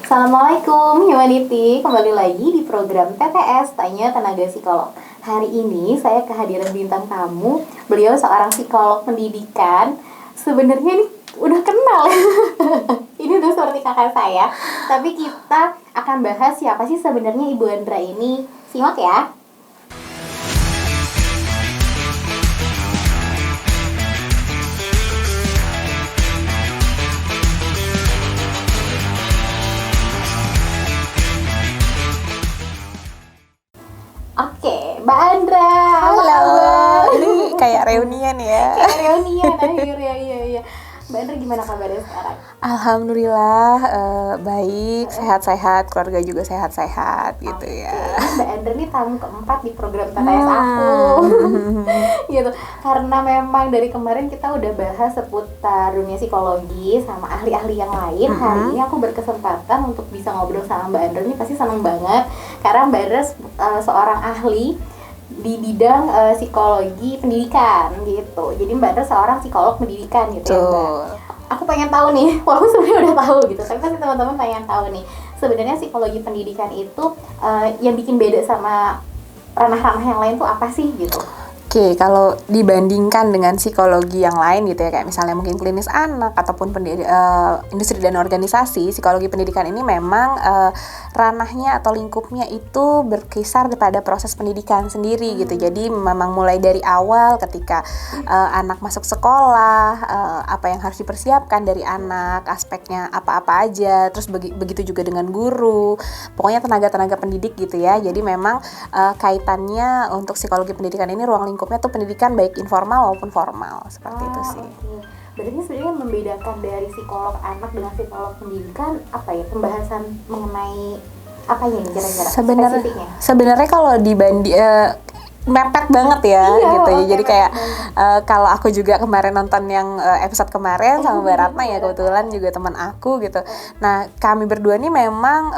Assalamualaikum Humanity, kembali lagi di program TTS Tanya Tenaga Psikolog. Hari ini saya kehadiran bintang tamu, beliau seorang psikolog pendidikan. Sebenarnya ini udah kenal ini udah seperti kakak saya. Tapi kita akan bahas siapa sih sebenarnya Ibu Andra ini. Simak ya. Oke, Mbak Andra. Halo. Ini kayak reunian ya. Kayak reunian akhirnya, iya. Mbak Andra gimana kabarnya sekarang? Alhamdulillah baik, sehat-sehat, keluarga juga sehat-sehat gitu ya. Mbak Andra ini tamu keempat di program TTS aku. Gitu. Karena memang dari kemarin kita udah bahas seputar dunia psikologi sama ahli-ahli yang lain. Hari ini aku berkesempatan untuk bisa ngobrol sama Mbak Andra. Ini pasti seneng banget karena Mbak Andra seorang ahli di bidang psikologi pendidikan gitu. Jadi Mbak Andra seorang psikolog pendidikan gitu ya Mbak. Aku pengen tahu nih, walaupun sebenarnya udah tahu gitu, tapi pasti teman-teman pengen tahu nih, sebenarnya psikologi pendidikan itu yang bikin beda sama ranah-ranah yang lain tuh apa sih gitu? Oke, kalau dibandingkan dengan psikologi yang lain gitu ya, kayak misalnya mungkin klinis anak ataupun industri dan organisasi, psikologi pendidikan ini memang ranahnya atau lingkupnya itu berkisar pada proses pendidikan sendiri gitu. Jadi memang mulai dari awal ketika anak masuk sekolah, apa yang harus dipersiapkan dari anak, aspeknya apa-apa aja, terus begitu juga dengan guru, pokoknya tenaga-tenaga pendidik gitu ya. Jadi memang kaitannya untuk psikologi pendidikan ini ruang lingkupnya tuh pendidikan baik informal maupun formal, seperti itu sih. Okay. Berarti sebenarnya membedakan dari psikolog anak dengan psikolog pendidikan apa ya, pembahasan mengenai apa ini kira-kira spesifiknya? Sebenarnya kalau dibanding mepet banget ya gitu ya. Jadi kayak kalau aku juga kemarin nonton yang episode kemarin sama Mbak Ratna ya, kebetulan juga teman aku gitu. Nah, kami berdua nih memang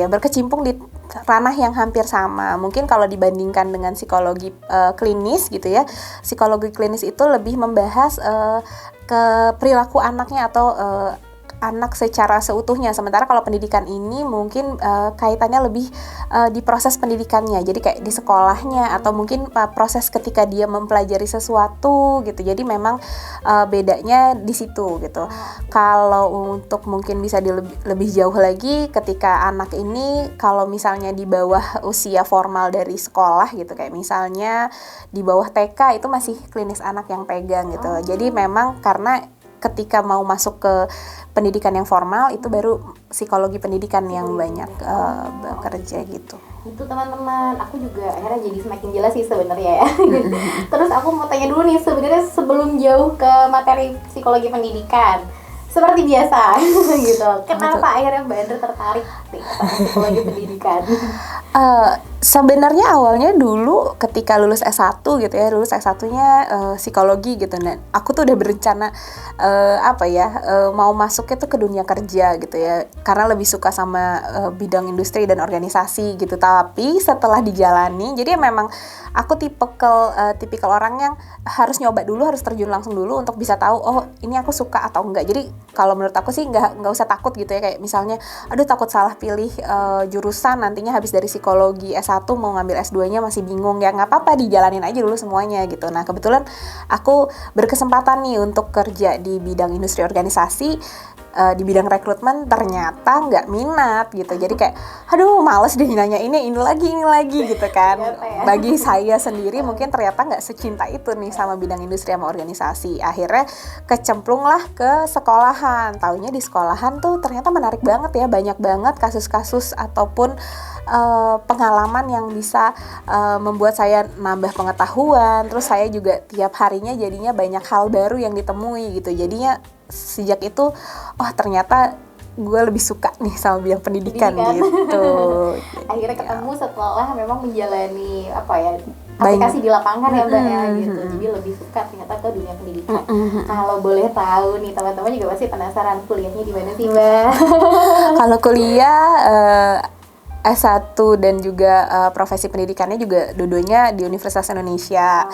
berkecimpung di ranah yang hampir sama. Mungkin kalau dibandingkan dengan psikologi klinis gitu ya, psikologi klinis itu lebih membahas ke perilaku anaknya atau anak secara seutuhnya. Sementara kalau pendidikan ini mungkin kaitannya lebih di proses pendidikannya. Jadi kayak di sekolahnya atau mungkin proses ketika dia mempelajari sesuatu gitu. Jadi memang bedanya di situ gitu. Kalau untuk mungkin bisa lebih jauh lagi ketika anak ini kalau misalnya di bawah usia formal dari sekolah gitu, kayak misalnya di bawah TK itu masih klinis anak yang pegang gitu. Jadi memang karena ketika mau masuk ke pendidikan yang formal itu baru psikologi pendidikan yang banyak bekerja gitu. Itu teman-teman, aku juga akhirnya jadi semakin jelas sih sebenarnya ya. Terus aku mau tanya dulu nih, sebenarnya sebelum jauh ke materi psikologi pendidikan, seperti biasa gitu, kenapa akhirnya Mbak Andra tertarik sama psikologi pendidikan? Sebenarnya awalnya dulu ketika lulus S1 gitu ya, lulus S1-nya psikologi gitu. Dan aku tuh udah berencana mau masuknya tuh ke dunia kerja gitu ya, karena lebih suka sama bidang industri dan organisasi gitu. Tapi setelah dijalani, jadi memang aku tipikal orang yang harus nyoba dulu, harus terjun langsung dulu untuk bisa tahu oh ini aku suka atau enggak. Jadi kalau menurut aku sih nggak usah takut gitu ya, kayak misalnya aduh takut salah pilih jurusan, nantinya habis dari psikologi S1 mau ngambil S2-nya masih bingung, ya nggak apa-apa, dijalanin aja dulu semuanya gitu. Nah kebetulan aku berkesempatan nih untuk kerja di bidang industri organisasi, di bidang rekrutmen, ternyata nggak minat gitu. Jadi kayak aduh males deh nanya ini lagi gitu kan. Bagi saya sendiri mungkin ternyata nggak secinta itu nih sama bidang industri sama organisasi. Akhirnya kecemplung lah ke sekolahan. Taunya di sekolahan tuh ternyata menarik banget ya, banyak banget kasus-kasus ataupun pengalaman yang bisa membuat saya nambah pengetahuan. Terus saya juga tiap harinya jadinya banyak hal baru yang ditemui gitu. Jadinya sejak itu ternyata gue lebih suka nih sama bidang pendidikan. Gitu. Akhirnya ketemu setelah memang menjalani aplikasi di lapangan ya Mbak ya gitu. Jadi lebih suka ternyata ke dunia pendidikan. Kalau boleh tahu nih teman-teman juga pasti penasaran, kuliahnya di mana sih Mbak? Kalau kuliah S1 dan juga profesi pendidikannya juga dua-duanya di Universitas Indonesia.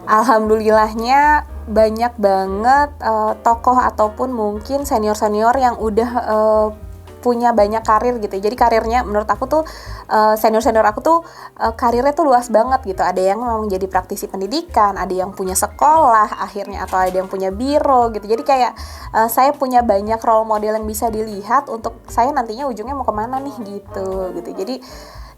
Alhamdulillahnya banyak banget tokoh ataupun mungkin senior-senior yang udah punya banyak karir gitu. Jadi karirnya menurut aku tuh senior aku tuh karirnya tuh luas banget gitu. Ada yang memang jadi praktisi pendidikan, ada yang punya sekolah akhirnya, atau ada yang punya biro gitu. Jadi kayak saya punya banyak role model yang bisa dilihat untuk saya nantinya ujungnya mau kemana nih gitu. Jadi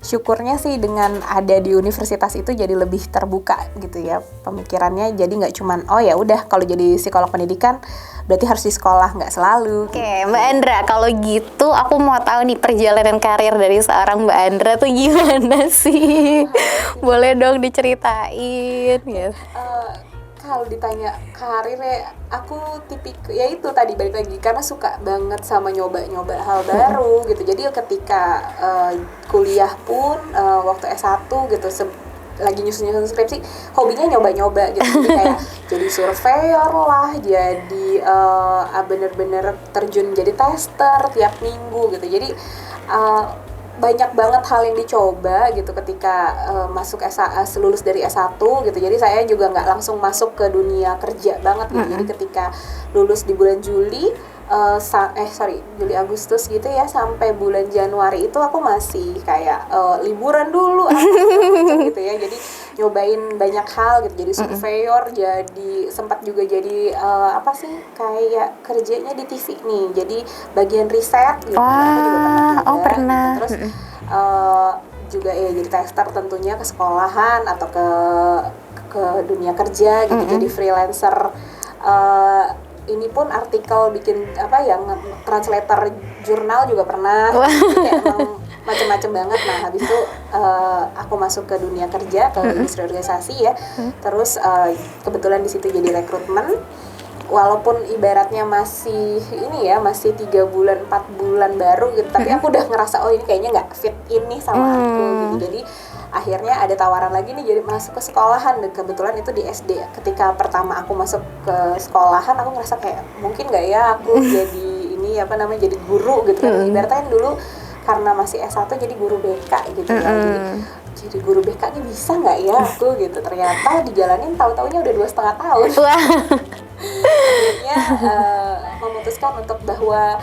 syukurnya sih dengan ada di universitas itu jadi lebih terbuka gitu ya pemikirannya. Jadi nggak cuman oh ya udah kalau jadi psikolog pendidikan berarti harus di sekolah, nggak selalu. Oke, Mbak Andra, kalau gitu aku mau tahu nih perjalanan karir dari seorang Mbak Andra tuh gimana sih? Boleh dong diceritain ya. Kalau ditanya karirnya, aku ya itu tadi balik lagi karena suka banget sama nyoba-nyoba hal baru gitu. Jadi ketika kuliah pun waktu S1 gitu lagi nyusun skripsi, hobinya nyoba-nyoba gitu. Jadi kayak jadi surveyor lah, jadi bener-bener terjun jadi tester tiap minggu gitu. Jadi banyak banget hal yang dicoba gitu ketika masuk lulus dari S1 gitu. Jadi saya juga nggak langsung masuk ke dunia kerja banget gitu. Jadi ketika lulus di bulan Juli Juli Agustus gitu ya, sampai bulan Januari itu aku masih kayak liburan dulu gitu ya. Jadi nyobain banyak hal gitu. Jadi surveyor, jadi sempat juga jadi kayak kerjanya di TV nih. Jadi bagian riset gitu. Aku juga pernah juga. Terus juga ya jadi tester tentunya ke sekolahan atau ke dunia kerja gitu. Jadi freelancer. Ini pun artikel bikin yang translator jurnal juga pernah. Kayak emang macam-macam banget. Nah habis itu aku masuk ke dunia kerja, ke industri organisasi ya. Terus kebetulan di situ jadi rekrutmen. Walaupun ibaratnya masih 3 bulan 4 bulan baru gitu, tapi aku udah ngerasa ini kayaknya nggak fit ini sama aku gitu. Jadi akhirnya ada tawaran lagi nih jadi masuk ke sekolahan, dan kebetulan itu di SD. Ketika pertama aku masuk ke sekolahan, aku ngerasa kayak mungkin nggak ya aku jadi jadi guru gitu kan. Ibaratnya dulu karena masih S1 jadi guru BK gitu ya. Jadi guru BK ini bisa nggak ya aku gitu. Ternyata dijalanin tahu-taunya udah 2,5 tahun. Akhirnya memutuskan untuk bahwa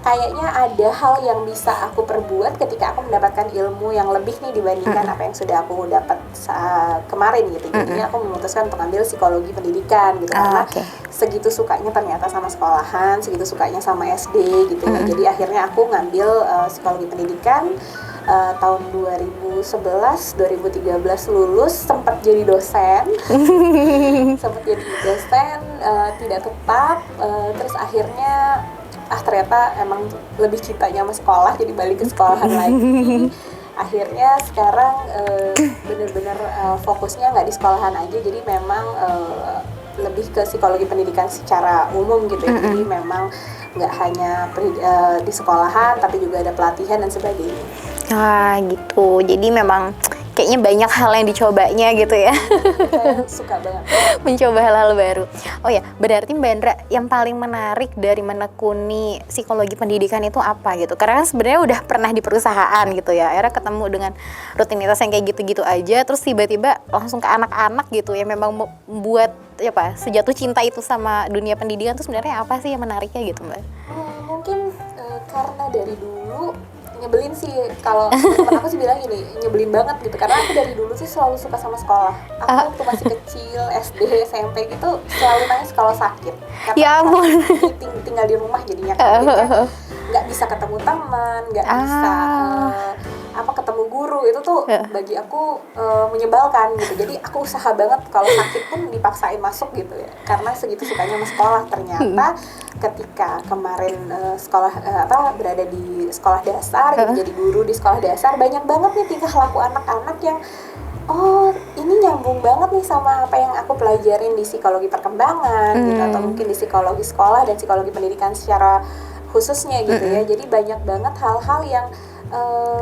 kayaknya ada hal yang bisa aku perbuat ketika aku mendapatkan ilmu yang lebih nih dibandingkan apa yang sudah aku dapat kemarin gitu. Jadi aku memutuskan untuk ambil psikologi pendidikan gitu karena segitu sukanya ternyata sama sekolahan, segitu sukanya sama SD gitu ya. Jadi akhirnya aku ngambil psikologi pendidikan. Tahun 2011-2013 lulus, sempat jadi dosen tidak tetap, terus akhirnya ternyata emang lebih cintanya sama sekolah, jadi balik ke sekolahan lagi. Akhirnya sekarang bener-bener fokusnya nggak di sekolahan aja, jadi memang lebih ke psikologi pendidikan secara umum gitu ya. Jadi memang nggak hanya di sekolahan, tapi juga ada pelatihan dan sebagainya. Gitu. Jadi memang kayaknya banyak hal yang dicobanya gitu ya. Saya suka banget mencoba hal-hal baru. Oh ya, berarti Mbak Andra yang paling menarik dari menekuni psikologi pendidikan itu apa gitu? Karena kan sebenarnya udah pernah di perusahaan gitu ya. Akhirnya ketemu dengan rutinitas yang kayak gitu-gitu aja, terus tiba-tiba langsung ke anak-anak gitu ya. Memang membuat sejatuh cinta itu sama dunia pendidikan itu sebenarnya apa sih yang menariknya gitu, Mbak? Mungkin karena dari dulu nyebelin sih, kalau teman aku sih bilang gini, nyebelin banget gitu karena aku dari dulu sih selalu suka sama sekolah. Aku waktu masih kecil, SD, SMP gitu selalu nangis kalau sakit karena ya ampun. tinggal di rumah jadinya kan nggak bisa ketemu teman, nggak bisa ketemu guru. Itu tuh bagi aku menyebalkan gitu. Jadi aku usaha banget kalau sakit pun dipaksain masuk gitu ya, karena segitu sukanya sama sekolah. Ternyata ketika kemarin berada di sekolah dasar gitu, jadi guru di sekolah dasar, banyak banget nih tingkah laku anak-anak yang ini nyambung banget nih sama apa yang aku pelajarin di psikologi perkembangan gitu, atau mungkin di psikologi sekolah dan psikologi pendidikan secara khususnya gitu ya. Jadi banyak banget hal-hal yang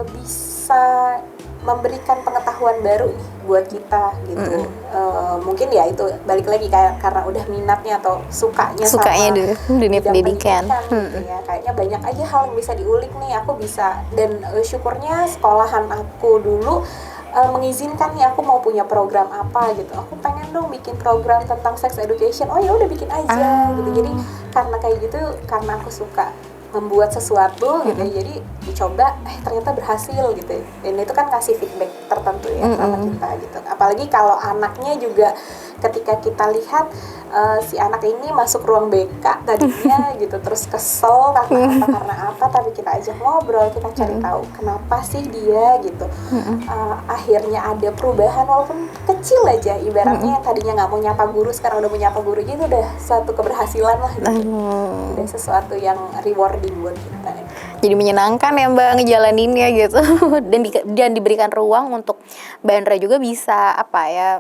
bisa memberikan pengetahuan baru nih buat kita gitu. Mungkin ya itu balik lagi karena udah minatnya atau sukanya sama dunia pendidikan gitu ya. Kayaknya banyak aja hal yang bisa diulik nih. Aku bisa, dan syukurnya sekolahan aku dulu mengizinkan nih aku mau punya program apa gitu. Aku pengen dong bikin program tentang sex education. Oh ya udah bikin aja gitu. Jadi karena kayak gitu, karena aku suka membuat sesuatu gitu ya, jadi dicoba ternyata berhasil gitu ya. Dan itu kan kasih feedback tertentu ya sama kita gitu. Apalagi kalau anaknya juga ketika kita lihat si anak ini masuk ruang BK tadinya gitu, terus kesel karena apa, tapi kita ajak ngobrol, kita cari tahu kenapa sih dia gitu. Akhirnya ada perubahan walaupun kecil aja, ibaratnya yang tadinya nggak mau nyapa guru sekarang udah mau nyapa guru gitu, udah suatu keberhasilan lah gitu. Udah sesuatu yang rewarding buat kita. Jadi menyenangkan ya Mbak ngejalaninnya gitu. Dan diberikan ruang untuk Mbak Andra juga bisa apa ya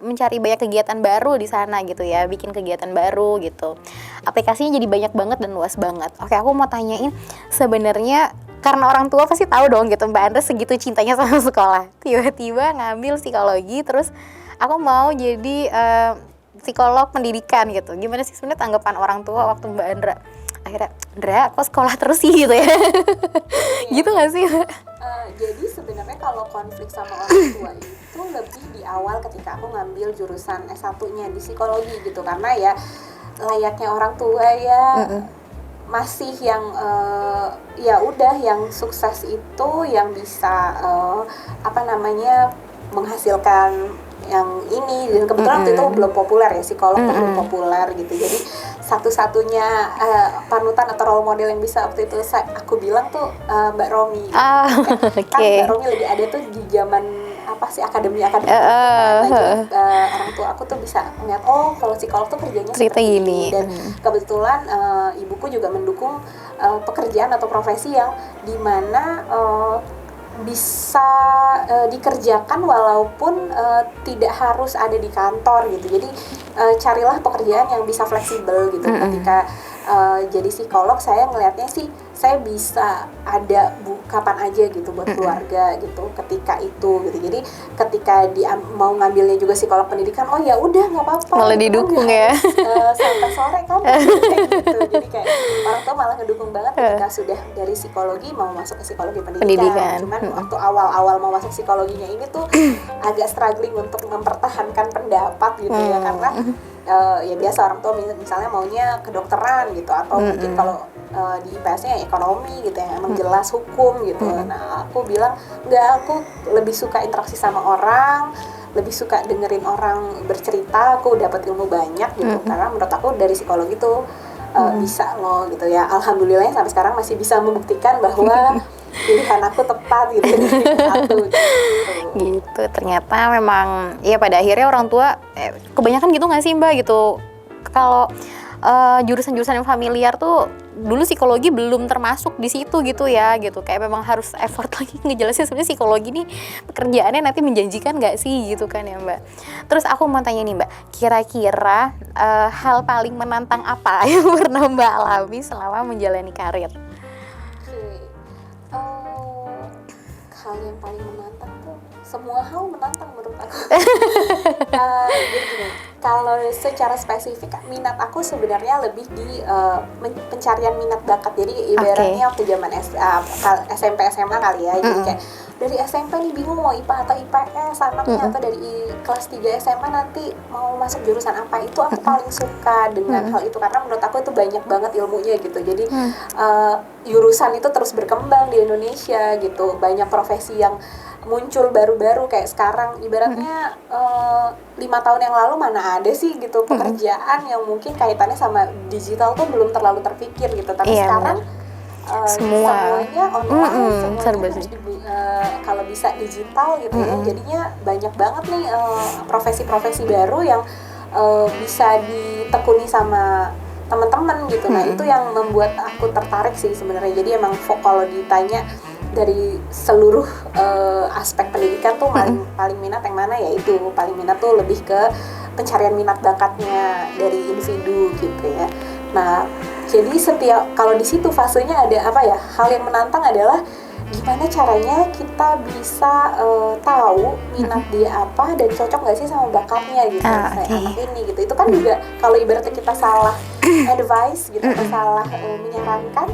mencari banyak kegiatan baru di sana gitu ya, bikin kegiatan baru gitu. Aplikasinya jadi banyak banget dan luas banget. Oke, aku mau tanyain, sebenarnya karena orang tua pasti tahu dong gitu Mbak Andra segitu cintanya sama sekolah, tiba-tiba ngambil psikologi, terus aku mau jadi psikolog pendidikan gitu. Gimana sih sebenarnya tanggapan orang tua waktu Mbak Andra akhirnya, Andra kok sekolah terus sih gitu ya? Gitu nggak sih? Jadi sebenarnya kalau konflik sama orang tua itu lebih di awal ketika aku ngambil jurusan S1-nya di psikologi gitu, karena ya layaknya orang tua ya masih yang ya udah yang sukses itu yang bisa menghasilkan yang ini, dan kebetulan waktu itu belum populer ya, psikolog belum populer gitu. Jadi satu-satunya panutan atau role model yang bisa waktu itu aku bilang tuh Mbak Romi. Kan Mbak Romi lagi ada tuh di zaman akademi orang tua aku tuh bisa ngeliat, oh kalau psikolog tuh kerjanya cerita seperti gini. Dan kebetulan ibuku juga mendukung pekerjaan atau profesi yang dimana bisa dikerjakan walaupun tidak harus ada di kantor gitu. Jadi carilah pekerjaan yang bisa fleksibel gitu. Ketika jadi psikolog, saya ngelihatnya sih saya bisa ada kapan aja gitu buat keluarga gitu ketika itu gitu. Jadi ketika mau ngambilnya juga psikolog pendidikan, oh ya udah nggak apa-apa, malah didukung ya sampai sore kan gitu. Jadi kayak orang tua malah ngedukung banget ketika sudah dari psikologi mau masuk ke psikologi pendidikan. Cuman waktu awal-awal mau masuk psikologinya ini tuh agak struggling untuk mempertahankan pendapat gitu ya, karena ya biasa orang tua misalnya maunya kedokteran gitu, atau mungkin kalau di IPS-nya ekonomi gitu ya, emang jelas hukum gitu. Nah aku bilang enggak, aku lebih suka interaksi sama orang, lebih suka dengerin orang bercerita, aku dapat ilmu banyak gitu. Karena menurut aku dari psikologi tuh bisa loh gitu ya. Alhamdulillah sampai sekarang masih bisa membuktikan bahwa pilihan aku tepat gitu. Gitu. Ternyata memang ya pada akhirnya orang tua kebanyakan gitu nggak sih Mbak gitu. Kalau jurusan-jurusan yang familiar tuh dulu psikologi belum termasuk di situ gitu ya gitu, kayak memang harus effort lagi ngejelasin sebenarnya psikologi nih pekerjaannya nanti menjanjikan nggak sih gitu kan ya Mbak. Terus aku mau tanya nih Mbak, kira-kira hal paling menantang apa yang pernah Mbak alami selama menjalani karir? Hal yang paling menantang tuh semua hal menantang menurut aku. Jadi kalau secara spesifik minat aku sebenarnya lebih di pencarian minat bakat. Jadi ibaratnya waktu zaman SMP SMA kali ya. Jadi kayak dari SMP nih bingung mau IPA atau IPS anaknya, atau dari kelas 3 SMA nanti mau masuk jurusan apa. Itu aku paling suka dengan hal itu, karena menurut aku itu banyak banget ilmunya gitu. Jadi jurusan itu terus berkembang di Indonesia gitu. Banyak profesi yang muncul baru-baru kayak sekarang, ibaratnya 5 tahun yang lalu mana ada sih gitu pekerjaan yang mungkin kaitannya sama digital tuh belum terlalu terpikir gitu. Tapi sekarang semuanya online, semuanya kalau bisa digital gitu ya. Jadinya banyak banget nih profesi-profesi baru yang bisa ditekuni sama teman-teman gitu. Nah itu yang membuat aku tertarik sih sebenarnya. Jadi emang kalau ditanya dari seluruh aspek pendidikan tuh paling minat yang mana, ya itu paling minat tuh lebih ke pencarian minat bakatnya dari individu gitu ya. Nah jadi setiap kalau di situ fasenya ada apa ya, hal yang menantang adalah gimana caranya kita bisa tahu minat dia apa dan cocok nggak sih sama bakatnya gitu. Kayak anak ini gitu, itu kan juga kalau ibaratnya kita salah advice gitu, masalah menyarankan,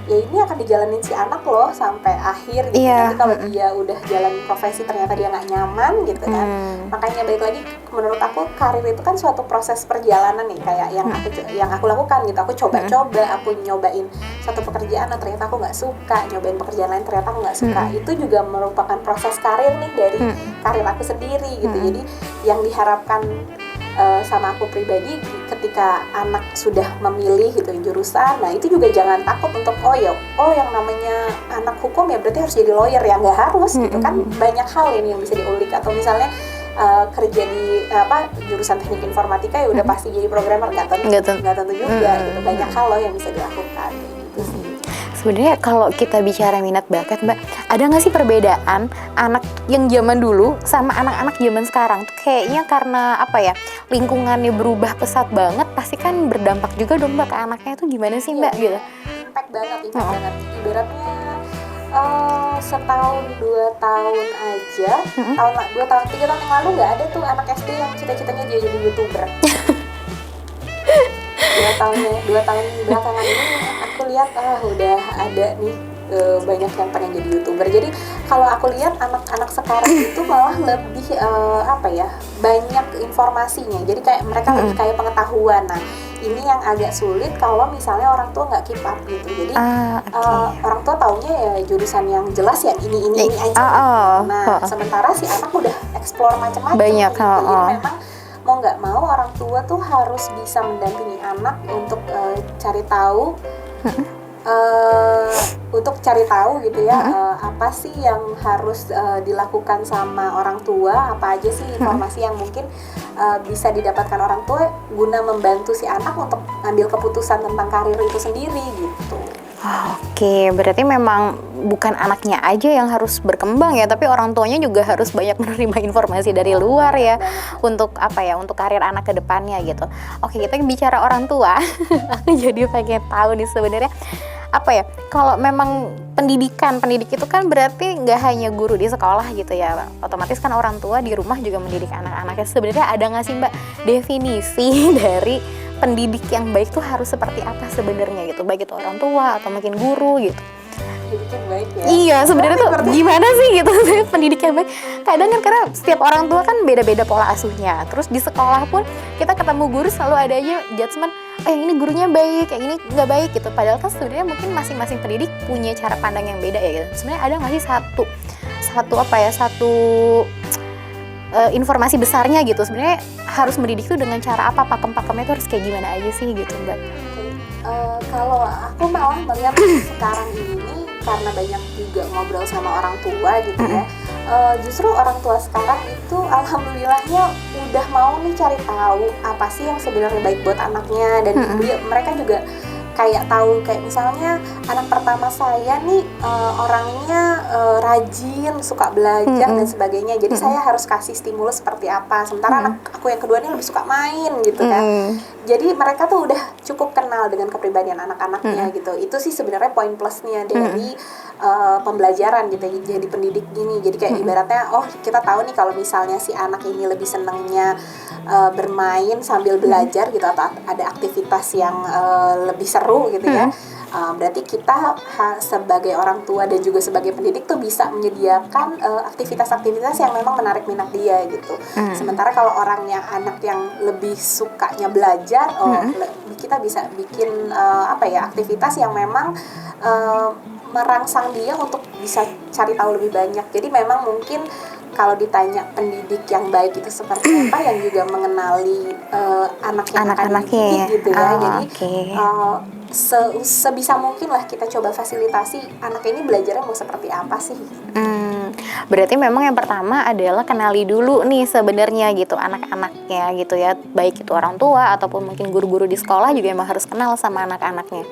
ya ini akan dijalanin si anak loh sampai akhir gitu. Nanti kalau dia udah jalan profesi ternyata dia nggak nyaman gitu kan, makanya balik lagi, menurut aku karir itu kan suatu proses perjalanan nih, kayak yang aku lakukan gitu. Aku coba-coba, aku nyobain satu pekerjaan, ternyata aku nggak suka, nyobain pekerjaan lain ternyata aku nggak suka. Itu juga merupakan proses karir nih dari karir aku sendiri gitu. Jadi yang diharapkan sama aku pribadi, ketika anak sudah memilih gitu jurusan, nah itu juga jangan takut untuk yang namanya anak hukum ya berarti harus jadi lawyer, ya nggak harus gitu kan. Banyak hal ini yang bisa diulik. Atau misalnya kerja di jurusan teknik informatika ya udah pasti jadi programmer, nggak tentu juga gitu. Banyak hal loh yang bisa dilakukan gitu sih. Sebenarnya kalau kita bicara minat bakat, Mbak, ada nggak sih perbedaan anak yang zaman dulu sama anak-anak zaman sekarang? Kayaknya karena lingkungannya berubah pesat banget, pasti kan berdampak juga dong, Mbak, ke anaknya itu gimana sih, Mbak? Gitu. Impact banget. Ibaratnya setahun 2 tahun aja, 2 tahun 3 tahun yang lalu nggak ada tuh anak SD yang cita-citanya dia jadi YouTuber. 2 tahun belakangan ini aku lihat udah ada nih banyak yang pengen jadi YouTuber. Jadi kalau aku lihat anak-anak sekarang itu malah lebih banyak informasinya. Jadi kayak mereka lebih kayak pengetahuan. Nah, ini yang agak sulit kalau misalnya orang tua nggak keep up gitu. Jadi orang tua taunya ya jurusan yang jelas ya ini aja. Nah, sementara si anak udah explore macam-macam. Banyak. Gitu. Jadi memang mau nggak mau orang tua tuh harus bisa mendampingi anak untuk cari tahu gitu ya, apa sih yang harus dilakukan sama orang tua, apa aja sih informasi yang mungkin bisa didapatkan orang tua guna membantu si anak untuk ngambil keputusan tentang karir itu sendiri gitu. Oke, berarti memang bukan anaknya aja yang harus berkembang ya, tapi orang tuanya juga harus banyak menerima informasi dari luar ya, untuk untuk karir anak ke depannya gitu. Oke, kita bicara orang tua, aku jadi pengen tahu nih sebenarnya kalau memang pendidik itu kan berarti nggak hanya guru di sekolah gitu ya, otomatis kan orang tua di rumah juga mendidik anak-anaknya. Sebenarnya ada nggak sih, Mbak, definisi dari pendidik yang baik tuh harus seperti apa sebenarnya gitu, baik itu orang tua atau mungkin guru gitu? Pendidik yang baik ya? Iya, sebenarnya tuh gimana sih gitu pendidik yang baik? Kadang kan karena setiap orang tua kan beda-beda pola asuhnya. Terus di sekolah pun kita ketemu guru selalu ada aja judgement, yang ini gurunya baik, yang ini nggak baik gitu. Padahal kan sebenarnya mungkin masing-masing pendidik punya cara pandang yang beda ya gitu. Sebenarnya ada nggak sih satu informasi besarnya gitu, sebenarnya harus mendidik tuh dengan cara apa, pakem-pakemnya tuh harus kayak gimana aja sih gitu, Mbak? Kalau aku malah melihat sekarang ini, karena banyak juga ngobrol sama orang tua gitu ya, justru orang tua sekarang itu alhamdulillahnya udah mau nih cari tahu apa sih yang sebenarnya baik buat anaknya. Dan mereka juga kayak tahu, kayak misalnya anak pertama saya nih orangnya rajin, suka belajar dan sebagainya, jadi saya harus kasih stimulus seperti apa. Sementara anak aku yang kedua ini lebih suka main gitu kan. Jadi mereka tuh udah cukup kenal dengan kepribadian anak-anaknya gitu. Itu sih sebenarnya poin plusnya dari pembelajaran gitu, jadi pendidik gini. Jadi kayak ibaratnya kita tahu nih kalau misalnya si anak ini lebih senangnya bermain sambil belajar gitu, atau ada aktivitas yang lebih seru gitu ya, berarti kita sebagai orang tua dan juga sebagai pendidik tuh bisa menyediakan aktivitas-aktivitas yang memang menarik minat dia gitu. Sementara kalau anak yang lebih sukanya belajar, kita bisa bikin aktivitas yang memang merangsang dia untuk bisa cari tahu lebih banyak. Jadi memang mungkin kalau ditanya pendidik yang baik itu seperti apa, yang juga mengenali anak yang akan dididik gitu ya. Jadi sebisa mungkin lah kita coba fasilitasi anak ini belajarnya mau seperti apa sih. Berarti memang yang pertama adalah kenali dulu nih sebenarnya gitu anak-anaknya gitu ya, baik itu orang tua ataupun mungkin guru-guru di sekolah juga emang harus kenal sama anak-anaknya.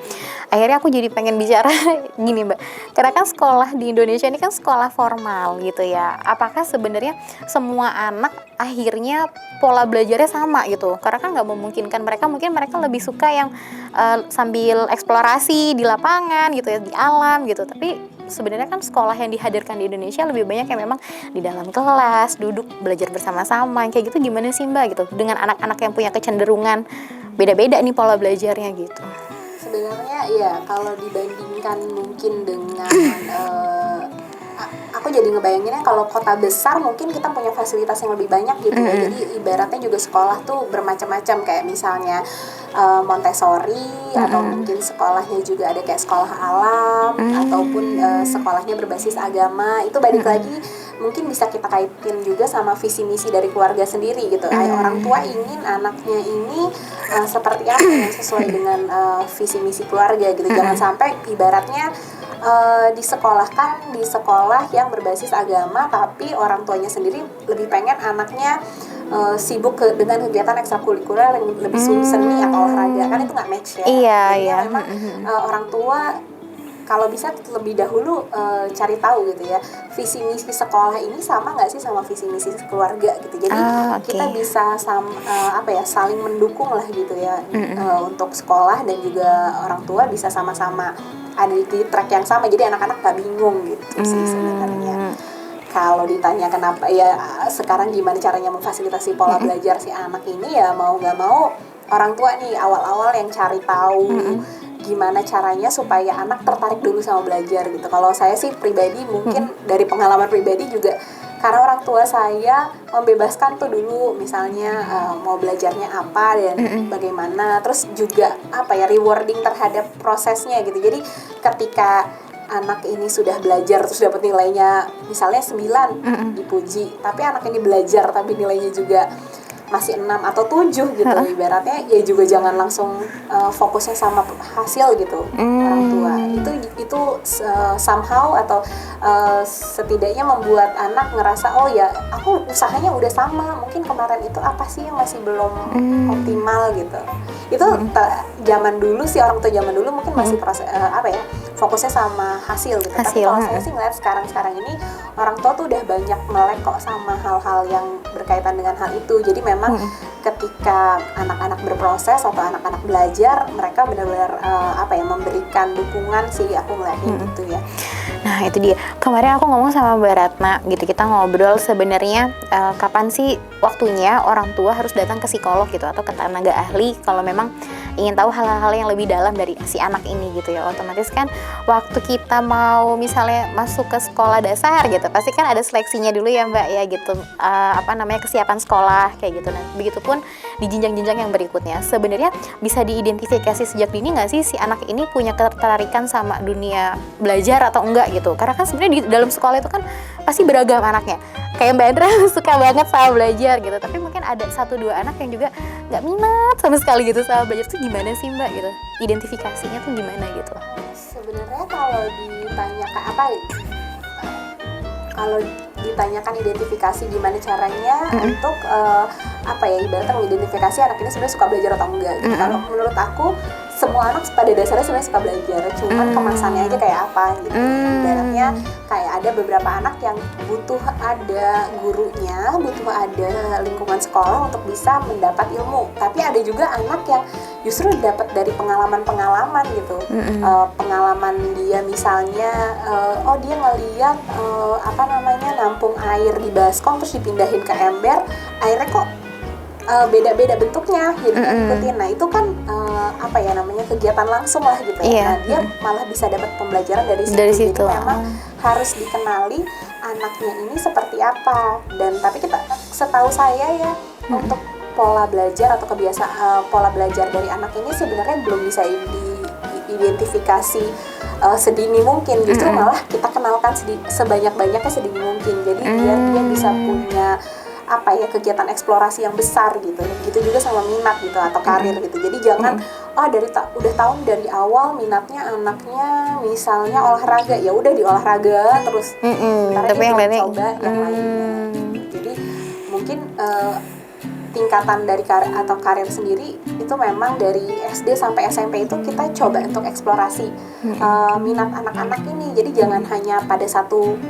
Akhirnya aku jadi pengen bicara gini, Mbak, karena kan sekolah di Indonesia ini kan sekolah formal gitu ya, apakah sebenarnya semua anak akhirnya pola belajarnya sama gitu? Karena kan nggak memungkinkan, mereka lebih suka yang sambil eksplorasi di lapangan gitu ya, di alam gitu. Tapi sebenarnya kan sekolah yang dihadirkan di Indonesia lebih banyak yang memang di dalam kelas, duduk belajar bersama-sama, kayak gitu. Gimana sih, Mbak, gitu dengan anak-anak yang punya kecenderungan beda-beda nih pola belajarnya gitu. Sebenarnya ya kalau dibandingkan mungkin dengan aku jadi ngebayanginnya kalau kota besar mungkin kita punya fasilitas yang lebih banyak gitu ya. Jadi ibaratnya juga sekolah tuh bermacam-macam, kayak misalnya Montessori atau mungkin sekolahnya juga ada kayak sekolah alam ataupun sekolahnya berbasis agama. Itu balik lagi mungkin bisa kita kaitin juga sama visi misi dari keluarga sendiri gitu. Orang tua ingin anaknya ini seperti apa yang sesuai dengan visi misi keluarga gitu. Jangan sampai ibaratnya disekolahkan di sekolah yang berbasis agama tapi orang tuanya sendiri lebih pengen anaknya sibuk dengan kegiatan ekstrakurikuler yang lebih seni atau olahraga, kan itu nggak match ya. Iya. Memang orang tua kalau bisa lebih dahulu cari tahu gitu ya, visi misi sekolah ini sama nggak sih sama visi misi keluarga gitu. Jadi kita bisa saling mendukung lah gitu ya, untuk sekolah dan juga orang tua bisa sama-sama ada di track yang sama, jadi anak-anak gak bingung gitu sih sebenarnya. Kalau ditanya kenapa ya sekarang gimana caranya memfasilitasi pola belajar si anak ini, ya mau nggak mau orang tua nih awal-awal yang cari tahu gimana caranya supaya anak tertarik dulu sama belajar gitu. Kalau saya sih pribadi mungkin dari pengalaman pribadi juga, karena orang tua saya membebaskan tuh dulu misalnya mau belajarnya apa dan bagaimana, terus juga rewarding terhadap prosesnya gitu. Jadi ketika anak ini sudah belajar terus dapat nilainya misalnya 9 dipuji, tapi anak ini belajar tapi nilainya juga masih 6 atau 7 gitu, ibaratnya ya juga jangan langsung fokusnya sama hasil gitu. Orang tua itu somehow atau setidaknya membuat anak ngerasa oh ya aku usahanya udah sama, mungkin kemarin itu apa sih yang masih belum optimal gitu. Itu zaman dulu sih, orang tua zaman dulu mungkin masih proses fokusnya sama hasil gitu. Tapi kalau saya sih ngeliat sekarang ini orang tua tuh udah banyak melek kok sama hal-hal yang berkaitan dengan hal itu. Jadi memang ketika anak-anak berproses atau anak-anak belajar, mereka benar-benar memberikan dukungan sih, aku ngeliatnya gitu ya. Nah itu dia, kemarin aku ngomong sama Mbak Ratna gitu, kita ngobrol sebenarnya kapan sih waktunya orang tua harus datang ke psikolog gitu atau ke tenaga ahli kalau memang ingin tahu hal-hal yang lebih dalam dari si anak ini gitu ya. Otomatis kan waktu kita mau misalnya masuk ke sekolah dasar gitu, pasti kan ada seleksinya dulu ya Mbak ya gitu, kesiapan sekolah kayak gitu. Nah begitupun di jenjang-jenjang yang berikutnya, sebenarnya bisa diidentifikasi sejak dini nggak sih si anak ini punya ketertarikan sama dunia belajar atau enggak gitu. Karena kan sebenarnya di dalam sekolah itu kan pasti beragam anaknya, kayak Mbak Endra suka banget sama belajar gitu, tapi mungkin ada 1-2 anak yang juga nggak minat sama sekali gitu sama belajar. Itu gimana sih Mbak gitu, identifikasinya tuh gimana gitu? Sebenarnya kalau ditanyakan identifikasi gimana caranya untuk ibaratnya mengidentifikasi anak ini sebenarnya suka belajar atau enggak gitu. Kalau menurut aku semua anak pada dasarnya sebenarnya suka belajar, cuman kemasannya aja kayak apa gitu. Ibaratnya kayak ada beberapa anak yang butuh ada gurunya, butuh ada lingkungan sekolah untuk bisa mendapat ilmu. Tapi ada juga anak yang justru dapat dari pengalaman-pengalaman gitu. Pengalaman dia misalnya, dia ngeliat nampung air di baskom terus dipindahin ke ember, airnya kok beda-beda bentuknya, jadi ngikutin. Nah itu kan kegiatan langsung lah gitu ya. Nah dia malah bisa dapat pembelajaran dari situ. Jadi memang harus dikenali anaknya ini seperti apa. Dan tapi setahu saya ya, untuk pola belajar atau kebiasaan pola belajar dari anak ini sebenarnya belum bisa diidentifikasi sedini mungkin. Justru malah kita kenalkan sebanyak-banyaknya sedini mungkin. Jadi biar dia bisa punya kegiatan eksplorasi yang besar gitu. Gitu juga sama minat gitu atau karir gitu. Jadi jangan udah tahu dari awal minatnya anaknya misalnya olahraga, ya udah di olahraga terus. Tapi yang lainnya coba yang lainnya. Jadi mungkin tingkatan dari karir sendiri itu memang dari SD sampai SMP itu kita coba untuk eksplorasi minat anak-anak ini. Jadi jangan hanya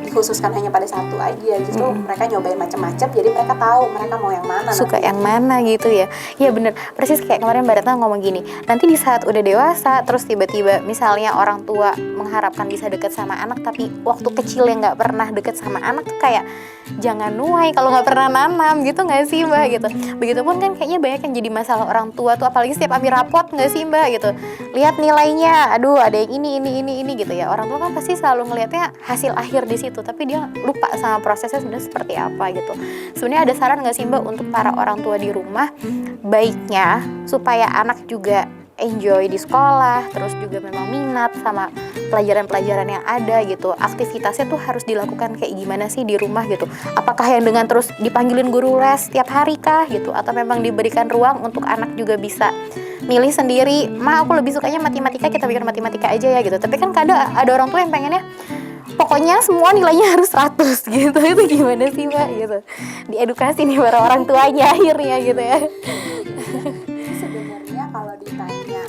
dikhususkan hanya pada satu aja. Justru mereka nyobain macam-macam, jadi mereka tahu mereka mau yang mana, suka yang mana gitu ya. Iya bener, persis kayak kemarin Mbak Ratna ngomong gini, nanti di saat udah dewasa terus tiba-tiba misalnya orang tua mengharapkan bisa deket sama anak, tapi waktu kecil yang nggak pernah deket sama anak tuh kayak jangan nuai kalau nggak pernah nanam gitu nggak sih Mbak gitu. Begitupun kan kayaknya banyak yang jadi masalah orang tua tuh, apalagi setiap ambil rapot nggak sih Mbak gitu, lihat nilainya, aduh ada yang ini gitu ya. Orang tua kan pasti selalu ngelihatnya hasil akhir di situ, tapi dia lupa sama prosesnya sebenarnya seperti apa gitu. Sebenarnya ada saran nggak sih Mbak untuk para orang tua di rumah, baiknya supaya anak juga enjoy di sekolah, terus juga memang minat sama pelajaran-pelajaran yang ada gitu. Aktivitasnya tuh harus dilakukan kayak gimana sih di rumah gitu. Apakah yang dengan terus dipanggilin guru les setiap hari kah gitu, atau memang diberikan ruang untuk anak juga bisa milih sendiri, aku lebih sukanya matematika, kita bikin matematika aja ya gitu. Tapi kan kadang ada orang tua yang pengennya pokoknya semua nilainya harus 100 gitu. Itu gimana sih Mbak gitu, diedukasi nih para orang tuanya akhirnya gitu ya. Sebenarnya kalau ditanya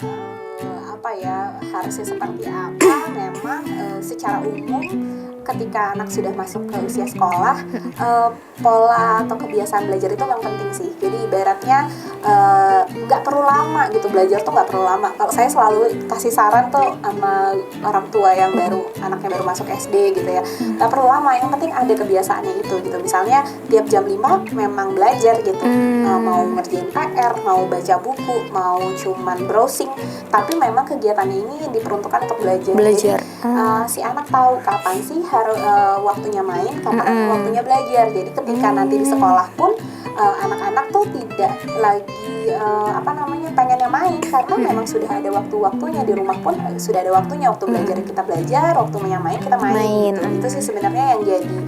apa ya harusnya seperti apa, memang secara umum ketika anak sudah masuk ke usia sekolah, pola atau kebiasaan belajar itu memang penting sih. Jadi ibaratnya nggak perlu lama gitu, belajar tuh nggak perlu lama. Kalau saya selalu kasih saran tuh sama orang tua yang anaknya baru masuk SD gitu ya, nggak perlu lama, yang penting ada kebiasaannya itu gitu. Misalnya tiap jam 5 memang belajar gitu, mau ngerjain PR, mau baca buku, mau cuman browsing, tapi memang kegiatannya ini diperuntukkan untuk belajar. Jadi si anak tahu kapan sih harus waktunya main, kapan waktunya belajar. Jadi ketika nanti di sekolah pun anak-anak tuh tidak lagi pengennya main, karena memang sudah ada waktu-waktunya. Di rumah pun sudah ada waktunya, waktu belajar kita belajar, waktunya main kita main. Gitu. Itu sih sebenarnya yang jadi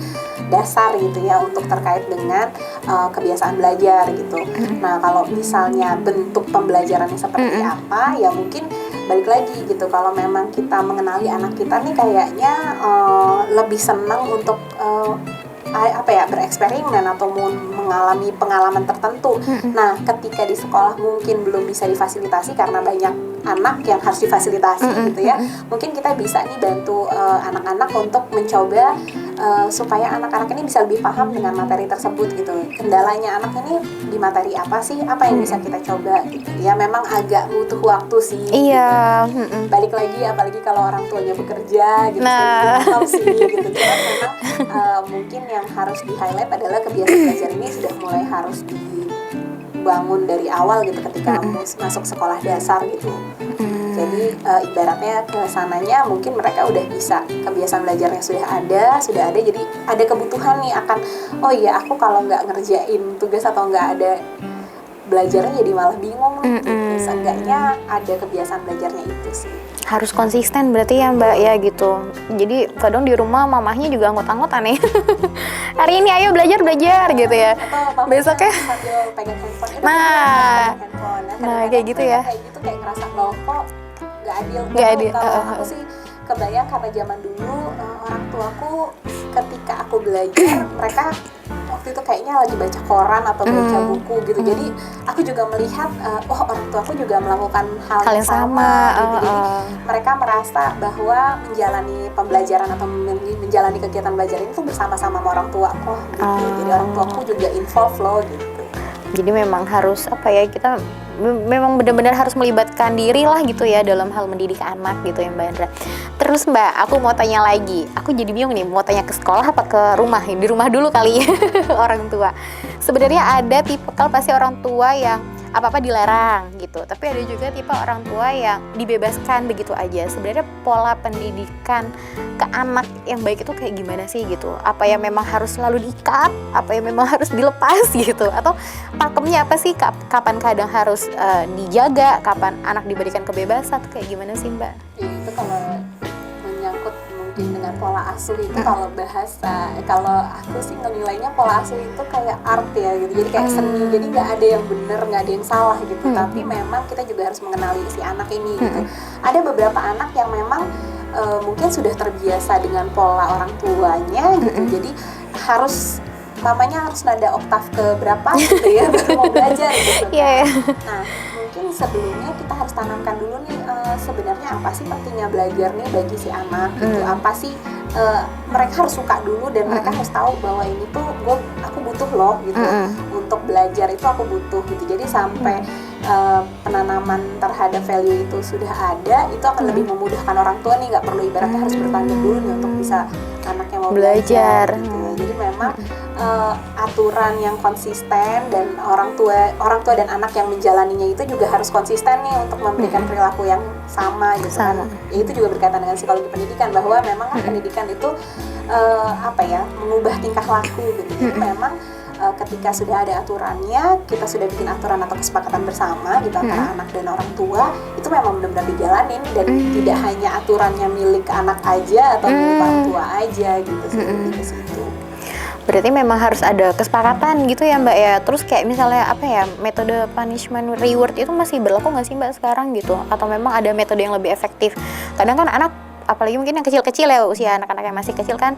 dasar gitu ya untuk terkait dengan kebiasaan belajar gitu. Nah kalau misalnya bentuk pembelajarannya seperti apa, ya mungkin balik lagi gitu, kalau memang kita mengenali anak kita nih kayaknya lebih senang untuk bereksperimen atau mengalami pengalaman tertentu. Nah, ketika di sekolah mungkin belum bisa difasilitasi karena banyak anak yang harus difasilitasi gitu ya. Mungkin kita bisa nih bantu anak-anak untuk mencoba supaya anak-anak ini bisa lebih paham dengan materi tersebut gitu. Kendalanya anak ini di materi apa sih? Apa yang bisa kita coba gitu. Ya memang agak butuh waktu sih. Iya. Gitu. Balik lagi apalagi kalau orang tuanya bekerja gitu. Nah, sih gitu. Cuman memang mungkin yang harus di-highlight adalah kebiasaan belajar ini sudah mulai harus dibangun dari awal gitu ketika masuk sekolah dasar gitu. Jadi ibaratnya kesananya mungkin mereka udah bisa, kebiasaan belajarnya sudah ada, jadi ada kebutuhan nih akan, oh iya aku kalau nggak ngerjain tugas atau nggak ada belajarnya jadi malah bingung gitu. Seenggaknya ada kebiasaan belajarnya itu sih. Harus konsisten berarti ya Mbak ya gitu. Jadi kadang di rumah mamahnya juga anggot-anggotan nih. Hari ini ayo belajar gitu ya. Besoknya pegang handphone. Nah kayak gitu ya. Kayak gitu kayak ngerasa loh kok nggak adil. Kalau aku sih kebayang karena zaman dulu orang tuaku ketika aku belajar mereka waktu itu kayaknya lagi baca koran atau baca buku gitu. Jadi aku juga melihat orang tuaku juga melakukan hal yang sama gitu. Jadi mereka merasa bahwa menjalani pembelajaran atau menjalani kegiatan belajar ini tuh bersama-sama sama orang tua kok gitu. Jadi orang tuaku juga involve loh gitu. Jadi memang harus kita memang benar-benar harus melibatkan diri lah gitu ya dalam hal mendidik anak gitu ya Mbak Andra. Terus Mbak, aku mau tanya lagi. Aku jadi bingung nih, mau tanya ke sekolah apa ke rumah? Di rumah dulu kali ya. Orang tua. Sebenarnya ada tipikal pasti orang tua yang apa-apa dilarang gitu. Tapi ada juga tipe orang tua yang dibebaskan begitu aja. Sebenarnya pola pendidikan ke anak yang baik itu kayak gimana sih gitu? Apa yang memang harus selalu diikat? Apa yang memang harus dilepas gitu? Atau pakemnya apa sih? Kapan kadang harus dijaga? Kapan anak diberikan kebebasan? Kayak gimana sih Mbak? Itu kalau menyangkut mungkin dengan pola asuh itu kalau aku sih nilainya pola asuh itu kayak art ya gitu, jadi kayak seni, jadi nggak ada yang benar nggak ada yang salah gitu. Tapi memang kita juga harus mengenali si anak ini gitu. Ada beberapa anak yang memang mungkin sudah terbiasa dengan pola orang tuanya gitu, jadi mamanya harus nada oktav ke berapa gitu ya baru mau belajar gitu. Nah mungkin sebelumnya kita harus tanamkan dulu nih sebenarnya apa sih pentingnya belajar nih bagi si anak gitu. Apa sih mereka harus suka dulu dan mereka harus tahu bahwa ini tuh aku butuh loh gitu. Untuk belajar itu aku butuh gitu. Jadi sampai penanaman terhadap value itu sudah ada, itu akan lebih memudahkan orang tua nih, nggak perlu ibaratnya harus bertanding dulu nih untuk bisa anaknya mau belajar gitu. Jadi memang aturan yang konsisten dan orang tua dan anak yang menjalaninya itu juga harus konsisten nih untuk memberikan perilaku yang sama gitu kan. Ya, itu juga berkaitan dengan psikologi pendidikan, bahwa memang kan pendidikan itu mengubah tingkah laku gitu. Jadi memang ketika sudah ada aturannya, kita sudah bikin aturan atau kesepakatan bersama gitu antara anak dan orang tua, itu memang benar-benar dijalanin dan tidak hanya aturannya milik anak aja atau milik orang tua aja gitu sih, lebih ke situ. Berarti memang harus ada kesepakatan gitu ya Mbak ya. Terus kayak misalnya metode punishment reward itu masih berlaku nggak sih Mbak sekarang gitu? Atau memang ada metode yang lebih efektif? Kadang kan anak, apalagi mungkin yang kecil-kecil ya, usia anak-anak yang masih kecil kan,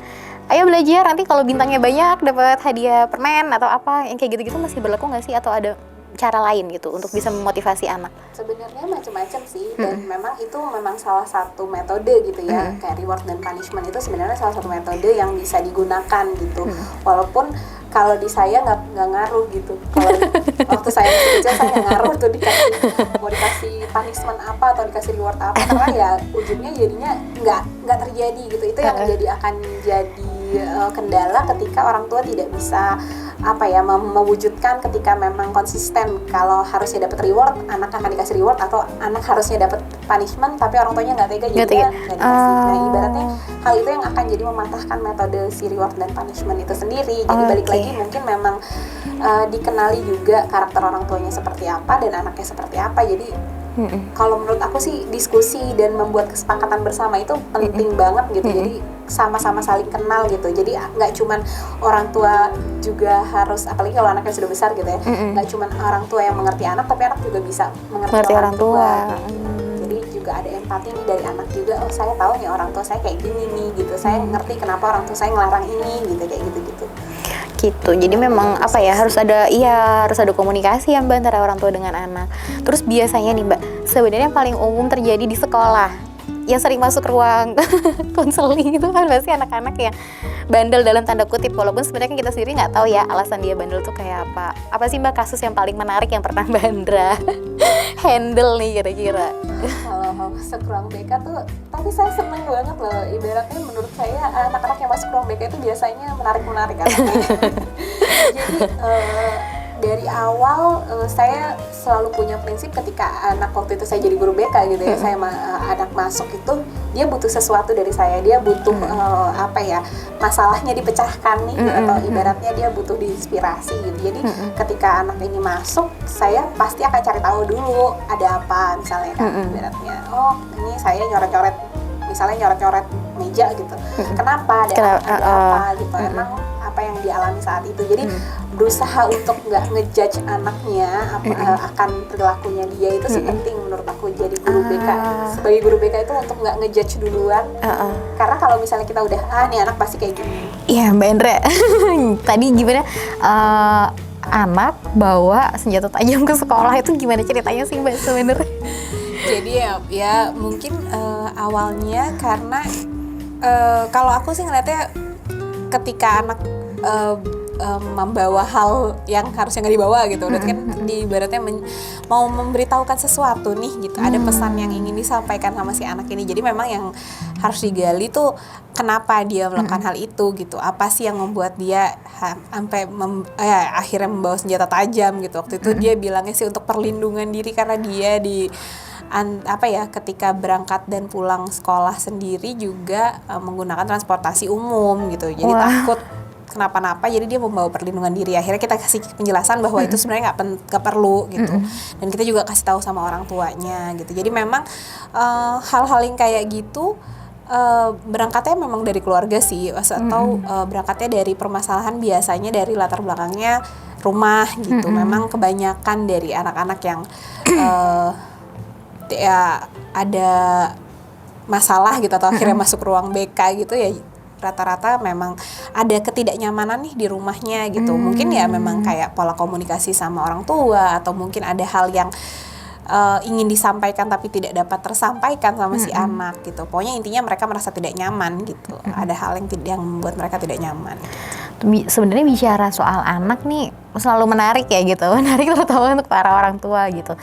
ayo belajar, nanti kalau bintangnya banyak dapat hadiah permen atau apa, yang kayak gitu-gitu masih berlaku nggak sih? Atau ada cara lain gitu untuk bisa memotivasi anak? Sebenarnya macam-macam sih, dan memang itu memang salah satu metode gitu ya. Kayak reward dan punishment itu sebenarnya salah satu metode yang bisa digunakan gitu. Walaupun kalau di saya nggak ngaruh gitu. Kalau waktu saya masih kecil saya nggak ngaruh tuh mau dikasih punishment apa atau dikasih reward apa, karena ya ujungnya jadinya nggak terjadi gitu. Itu yang akan jadi kendala ketika orang tua tidak bisa mewujudkan ketika memang konsisten kalau harusnya dapat reward, anak akan dikasih reward, atau anak harusnya dapat punishment tapi orang tuanya nggak tega jadi nggak dikasih. Nah, ibaratnya hal itu yang akan jadi mematahkan metode si reward dan punishment itu sendiri. Jadi balik lagi mungkin memang dikenali juga karakter orang tuanya seperti apa dan anaknya seperti apa. Jadi kalau menurut aku sih diskusi dan membuat kesepakatan bersama itu penting banget gitu. Jadi sama-sama saling kenal gitu. Jadi nggak cuman orang tua juga harus, apalagi kalau anaknya sudah besar gitu ya, nggak cuman orang tua yang mengerti anak, tapi anak juga bisa mengerti orang tua. Jadi juga ada empati nih dari anak juga. Oh, saya tahu nih orang tua saya kayak gini nih gitu. Saya ngerti kenapa orang tua saya ngelarang ini gitu, kayak gitu-gitu. Gitu. Jadi memang harus ada komunikasi ya Mbak antara orang tua dengan anak. Terus biasanya nih Mbak, sebenarnya yang paling umum terjadi di sekolah yang sering masuk ruang konseling itu kan pasti anak-anak yang bandel dalam tanda kutip, walaupun sebenarnya kita sendiri nggak tahu ya alasan dia bandel tuh kayak apa. Apa sih Mbak kasus yang paling menarik yang pernah Mbak Andra handle nih kira-kira? Kalau masuk ruang BK tuh, tapi saya seneng banget loh. Ibaratnya menurut saya anak-anak yang masuk ruang BK itu biasanya menarik-menarik kan. Jadi dari awal saya selalu punya prinsip ketika anak, waktu itu saya jadi guru BK gitu ya, anak masuk itu dia butuh sesuatu dari saya, dia butuh masalahnya dipecahkan nih, atau ibaratnya dia butuh diinspirasi gitu. Jadi ketika anak ini masuk, saya pasti akan cari tahu dulu ada apa, misalnya kan ibaratnya, oh ini saya nyoret-nyoret, misalnya nyoret-nyoret meja gitu, kenapa, ada apa gitu, emang apa yang dialami saat itu. Jadi berusaha untuk nggak ngejudge anaknya akan perilakunya dia, itu sih penting menurut aku jadi guru BK. Sebagai guru BK itu untuk nggak ngejudge duluan, karena kalau misalnya kita udah nih anak pasti kayak gini. Iya Mbak Andra, tadi gimana anak bawa senjata tajam ke sekolah, itu gimana ceritanya sih Mbak sebenarnya? Jadi ya mungkin awalnya karena kalau aku sih ngeliatnya ketika anak membawa hal yang harusnya nggak dibawa gitu, berarti kan ibaratnya mau memberitahukan sesuatu nih gitu, ada pesan yang ingin disampaikan sama si anak ini. Jadi memang yang harus digali tuh kenapa dia melakukan hal itu gitu, apa sih yang membuat dia sampai akhirnya membawa senjata tajam gitu. Waktu itu dia bilangnya sih untuk perlindungan diri, karena dia ketika berangkat dan pulang sekolah sendiri juga menggunakan transportasi umum gitu, jadi takut kenapa-napa, jadi dia membawa perlindungan diri. Akhirnya kita kasih penjelasan bahwa itu sebenarnya nggak perlu gitu, dan kita juga kasih tahu sama orang tuanya gitu. Jadi memang hal-hal yang kayak gitu berangkatnya memang dari keluarga sih, atau berangkatnya dari permasalahan, biasanya dari latar belakangnya rumah gitu. Memang kebanyakan dari anak-anak yang ya ada masalah gitu atau akhirnya masuk ruang BK gitu ya, rata-rata memang ada ketidaknyamanan nih di rumahnya gitu. Mungkin ya memang kayak pola komunikasi sama orang tua, atau mungkin ada hal yang ingin disampaikan tapi tidak dapat tersampaikan sama si anak gitu. Pokoknya intinya mereka merasa tidak nyaman gitu. Ada hal yang membuat mereka tidak nyaman. Sebenarnya bicara soal anak nih selalu menarik ya gitu, menarik terutama untuk para orang tua gitu.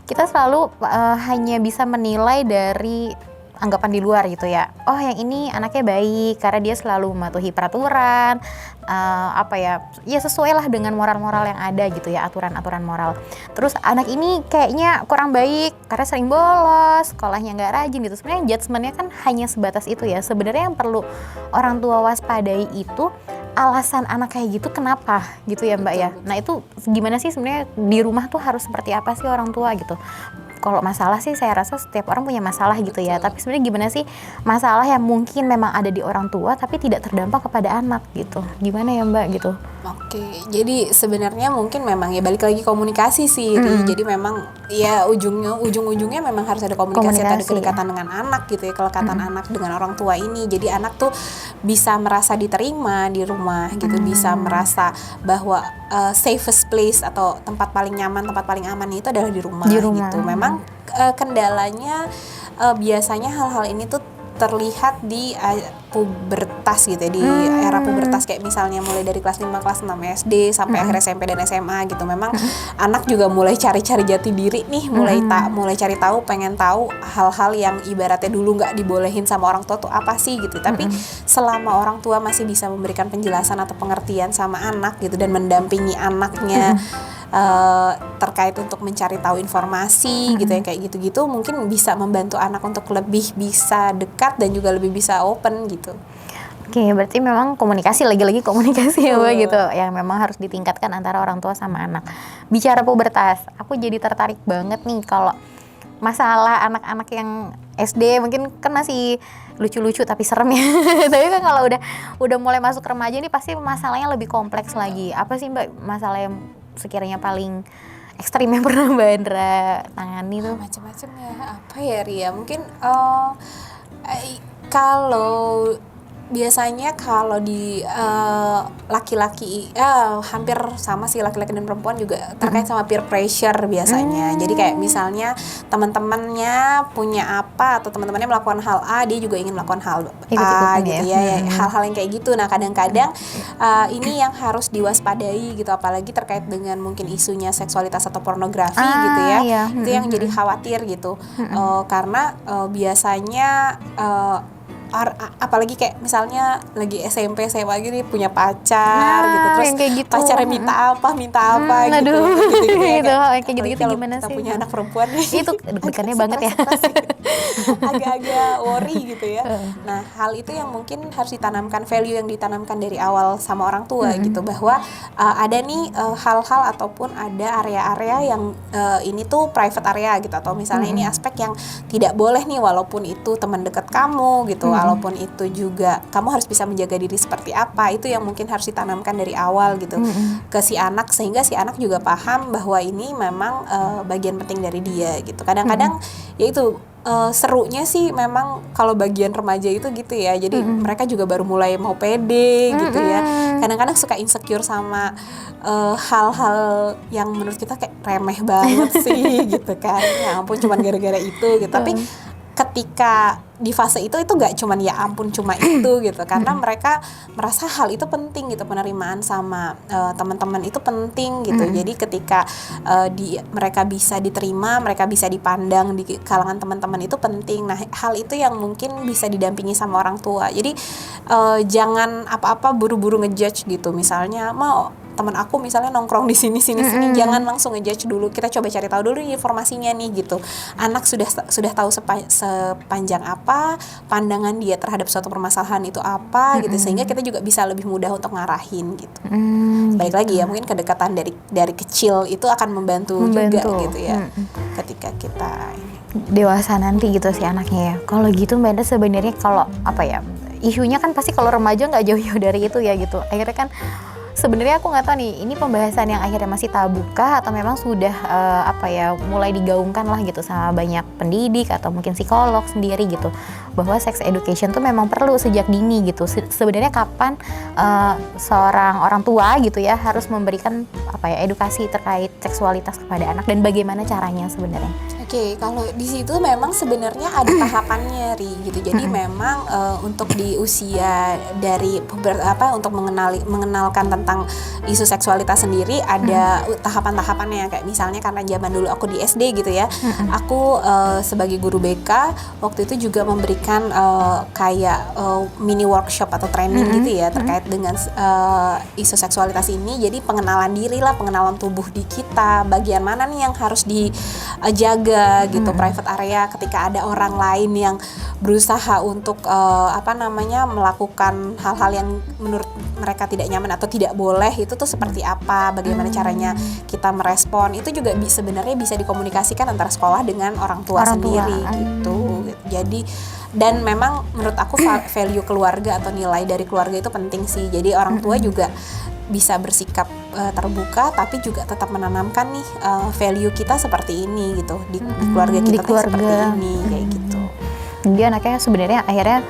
Kita selalu hanya bisa menilai dari anggapan di luar gitu ya. Oh yang ini anaknya baik karena dia selalu mematuhi peraturan, ya sesuai lah dengan moral-moral yang ada gitu ya, aturan-aturan moral. Terus anak ini kayaknya kurang baik karena sering bolos, sekolahnya nggak rajin gitu. Sebenarnya judgementnya kan hanya sebatas itu ya. Sebenarnya yang perlu orang tua waspadai itu alasan anak kayak gitu kenapa gitu ya Mbak ya. Nah itu gimana sih sebenarnya di rumah tuh harus seperti apa sih orang tua gitu. Kalau masalah sih saya rasa setiap orang punya masalah gitu ya. Tapi sebenarnya gimana sih masalah yang mungkin memang ada di orang tua tapi tidak terdampak kepada anak gitu. Gimana ya Mbak gitu? Oke, jadi sebenarnya mungkin memang ya balik lagi komunikasi sih. Jadi memang ya ujung-ujungnya memang harus ada komunikasi atau ada kedekatan dengan anak gitu ya. Kelekatan anak dengan orang tua ini. Jadi anak tuh bisa merasa diterima di rumah gitu, bisa merasa bahwa safest place atau tempat paling nyaman, tempat paling aman itu adalah di rumah. Gitu. Memang kendalanya biasanya hal-hal ini tuh terlihat di pubertas gitu ya, di era pubertas kayak misalnya mulai dari kelas 5, kelas 6 SD sampai akhir SMP dan SMA gitu. Memang anak juga mulai cari-cari jati diri nih, mulai cari tahu, pengen tahu hal-hal yang ibaratnya dulu nggak dibolehin sama orang tua tuh apa sih gitu. Tapi selama orang tua masih bisa memberikan penjelasan atau pengertian sama anak gitu dan mendampingi anaknya terkait untuk mencari tahu informasi gitu ya, kayak gitu-gitu mungkin bisa membantu anak untuk lebih bisa dekat dan juga lebih bisa open gitu. Oke, berarti memang komunikasi, lagi-lagi komunikasi ya Mbak gitu, yang memang harus ditingkatkan antara orang tua sama anak. Bicara pubertas, aku jadi tertarik banget nih kalau masalah anak-anak yang SD mungkin kan masih lucu-lucu tapi serem ya. Tapi kan kalau udah mulai masuk remaja ini pasti masalahnya lebih kompleks lagi. Apa sih Mbak masalah yang sekiranya paling ekstrim yang pernah Mbak Andra tangani tuh? Macam-macam ya, apa ya Ria, mungkin kalau biasanya kalau di laki-laki hampir sama sih, laki-laki dan perempuan juga terkait sama peer pressure biasanya. Jadi kayak misalnya teman-temannya punya apa atau teman-temannya melakukan hal A, dia juga ingin melakukan hal A gitu ya. Hal-hal yang kayak gitu. Nah kadang-kadang ini yang harus diwaspadai gitu, apalagi terkait dengan mungkin isunya seksualitas atau pornografi gitu ya. Iya. Itu yang jadi khawatir gitu. Karena biasanya apalagi kayak misalnya lagi SMP SMA gini punya pacar gitu, terus gitu. Pacarnya minta apa gitu, kayak gitu gimana sih? Kita punya anak perempuan nih, itu deg-degannya banget ya, agak-agak worry gitu ya. Nah hal itu yang mungkin harus ditanamkan, value yang ditanamkan dari awal sama orang tua gitu, bahwa ada nih hal-hal ataupun ada area-area yang ini tuh private area gitu, atau misalnya ini aspek yang tidak boleh nih, walaupun itu teman dekat kamu gitu, walaupun itu juga kamu harus bisa menjaga diri seperti apa. Itu yang mungkin harus ditanamkan dari awal gitu ke si anak, sehingga si anak juga paham bahwa ini memang bagian penting dari dia gitu. Kadang-kadang ya itu serunya sih memang kalau bagian remaja itu gitu ya. Jadi mereka juga baru mulai mau pede gitu ya. Kadang-kadang suka insecure sama hal-hal yang menurut kita kayak remeh banget sih gitu kan. Ya ampun cuman gara-gara itu gitu. Tapi ketika di fase itu gak cuman ya ampun cuma itu gitu, karena mereka merasa hal itu penting gitu, penerimaan sama teman-teman itu penting gitu. Jadi ketika mereka bisa diterima, mereka bisa dipandang di kalangan teman-teman itu penting. Nah hal itu yang mungkin bisa didampingi sama orang tua. Jadi jangan apa-apa buru-buru ngejudge gitu. Misalnya mau teman aku misalnya nongkrong di sini, jangan langsung ngejudge dulu. Kita coba cari tahu dulu informasinya nih gitu. Anak sudah tahu sepanjang apa pandangan dia terhadap suatu permasalahan itu apa gitu, sehingga kita juga bisa lebih mudah untuk ngarahin gitu. Balik lagi ya, mungkin kedekatan dari kecil itu akan membantu juga gitu ya. Ketika kita dewasa nanti gitu si anaknya ya. Kalau gitu Mbak Anda sebenarnya kalau apa ya, isunya kan pasti kalau remaja nggak jauh-jauh dari itu ya gitu. Akhirnya kan sebenarnya aku nggak tahu nih, ini pembahasan yang akhirnya masih tabukah atau memang sudah mulai digaungkan lah gitu sama banyak pendidik atau mungkin psikolog sendiri gitu, bahwa sex education tuh memang perlu sejak dini gitu. Sebenarnya kapan seorang orang tua gitu ya harus memberikan edukasi terkait seksualitas kepada anak dan bagaimana caranya sebenarnya? Oke, kalau di situ memang sebenarnya ada tahapannya, Ri, gitu. Jadi memang untuk di usia dari untuk mengenalkan tentang isu seksualitas sendiri ada tahapan-tahapannya. Kayak misalnya karena zaman dulu aku di SD gitu ya, aku sebagai guru BK waktu itu juga memberikan kayak mini workshop atau training gitu ya terkait dengan isu seksualitas ini. Jadi pengenalan diri lah, pengenalan tubuh di kita, bagian mana nih yang harus dijaga gitu, private area ketika ada orang lain yang berusaha untuk melakukan hal-hal yang menurut mereka tidak nyaman atau tidak boleh, itu tuh seperti apa, bagaimana caranya kita merespon. Itu juga sebenarnya bisa dikomunikasikan antara sekolah dengan orang tua sendiri gitu. Jadi dan memang menurut aku value keluarga atau nilai dari keluarga itu penting sih. Jadi orang tua juga bisa bersikap terbuka tapi juga tetap menanamkan nih value kita seperti ini gitu di keluarga kita seperti ini kayak gitu. Dia anaknya sebenarnya akhirnya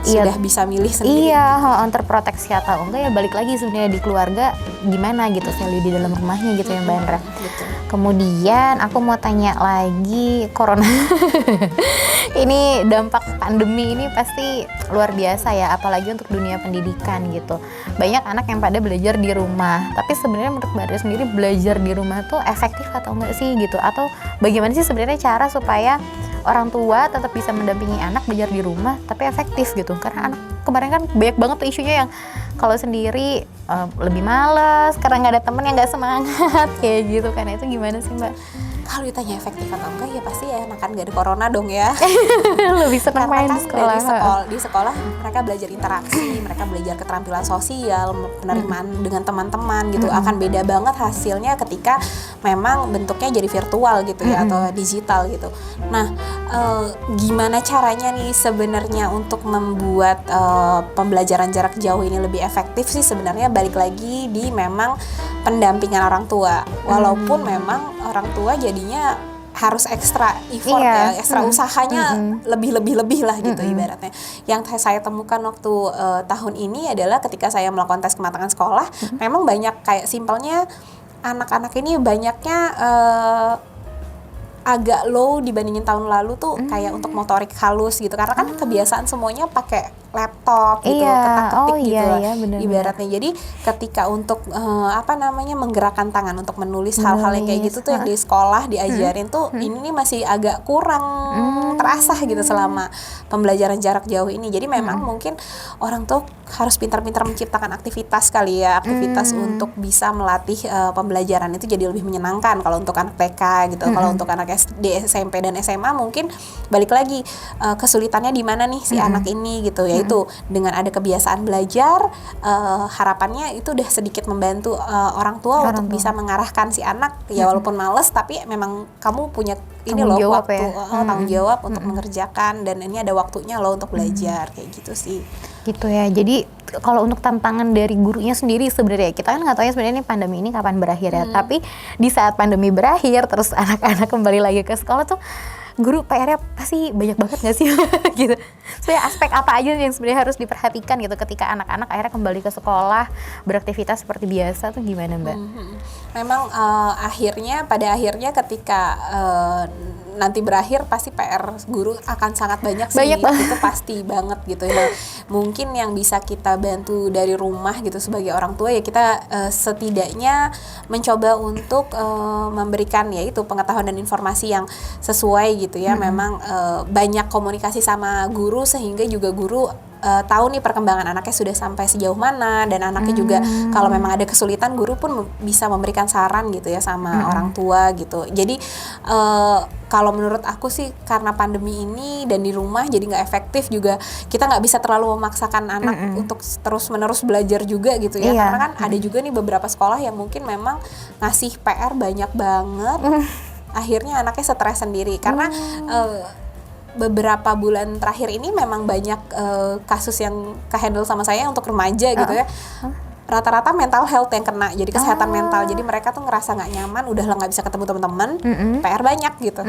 sudah bisa milih sendiri. Iya, terproteksi atau enggak ya balik lagi sebenarnya di keluarga gimana gitu value di dalam rumahnya gitu ya Mbak Andra. Gitu. Kemudian aku mau tanya lagi corona. Ini dampak pandemi ini pasti luar biasa ya, apalagi untuk dunia pendidikan gitu. Banyak anak yang pada belajar di rumah. Tapi sebenarnya menurut Mbak Andra sendiri belajar di rumah tuh efektif atau enggak sih gitu? Atau bagaimana sih sebenarnya cara supaya orang tua tetap bisa mendampingi anak belajar di rumah tapi efektif gitu? Karena anak kemarin kan banyak banget tuh isunya yang kalau sendiri lebih males karena nggak ada temen yang nggak semangat kayak gitu kan. Itu gimana sih Mbak? Kalau ditanya efektif atau enggak ya pasti ya enakan gak ada corona dong ya. Lebih senang main kan di sekolah. Di sekolah mereka belajar interaksi, mereka belajar keterampilan sosial, penerimaan dengan teman-teman gitu. Akan beda banget hasilnya ketika memang bentuknya jadi virtual gitu ya atau digital gitu. Nah, gimana caranya nih sebenarnya untuk membuat pembelajaran jarak jauh ini lebih efektif sih sebenarnya balik lagi di memang pendampingan orang tua. Walaupun memang orang tua jadinya harus ekstra effort ya, ekstra usahanya lebih lah gitu ibaratnya. Yang saya temukan waktu tahun ini adalah ketika saya melakukan tes kematangan sekolah, memang banyak kayak simpelnya anak-anak ini banyaknya agak low dibandingin tahun lalu tuh kayak untuk motorik halus gitu karena kan kebiasaan semuanya pakai laptop gitu, ketak-ketik gitu lah ibaratnya. Jadi ketika untuk menggerakkan tangan untuk menulis hal-hal yang kayak gitu tuh yang di sekolah diajarin tuh ini nih masih agak kurang terasah gitu selama pembelajaran jarak jauh ini. Jadi memang mungkin orang tuh harus pintar-pintar menciptakan aktivitas kali ya, aktivitas untuk bisa melatih pembelajaran itu jadi lebih menyenangkan kalau untuk anak TK gitu. Kalau untuk anak SD, SMP dan SMA mungkin balik lagi kesulitannya di mana nih si anak ini gitu, yaitu dengan ada kebiasaan belajar, harapannya itu udah sedikit membantu orang tua untuk bisa mengarahkan si anak ya walaupun males tapi memang kamu punya ini tanggung loh jawab waktu ya. tanggung jawab untuk mengerjakan dan ini ada waktunya loh untuk belajar kayak gitu sih. Gitu ya. Jadi kalau untuk tantangan dari gurunya sendiri sebenarnya kita kan nggak tahu ya sebenarnya ini pandemi ini kapan berakhir ya. Tapi di saat pandemi berakhir terus anak-anak kembali lagi ke sekolah tuh guru PR-nya pasti banyak banget nggak sih gitu. Sebenarnya aspek apa aja yang sebenarnya harus diperhatikan gitu ketika anak-anak akhirnya kembali ke sekolah beraktivitas seperti biasa tuh gimana Mbak? Memang pada akhirnya ketika nanti berakhir pasti PR guru akan sangat banyak sih. Itu pasti banget gitu ya. Mungkin yang bisa kita bantu dari rumah gitu sebagai orang tua ya kita setidaknya mencoba untuk memberikan ya itu pengetahuan dan informasi yang sesuai gitu ya. Memang banyak komunikasi sama guru sehingga juga guru tahu nih perkembangan anaknya sudah sampai sejauh mana dan anaknya juga kalau memang ada kesulitan guru pun bisa memberikan saran gitu ya sama orang tua gitu. Jadi kalau menurut aku sih karena pandemi ini dan di rumah jadi nggak efektif juga kita nggak bisa terlalu memaksakan anak untuk terus menerus belajar juga gitu ya karena kan ada juga nih beberapa sekolah yang mungkin memang ngasih PR banyak banget akhirnya anaknya stres sendiri karena beberapa bulan terakhir ini memang banyak kasus yang kehandle sama saya untuk remaja gitu ya. rata-rata mental health yang kena, jadi kesehatan mental. Jadi mereka tuh ngerasa nggak nyaman, udah lah nggak bisa ketemu teman-teman, PR banyak gitu.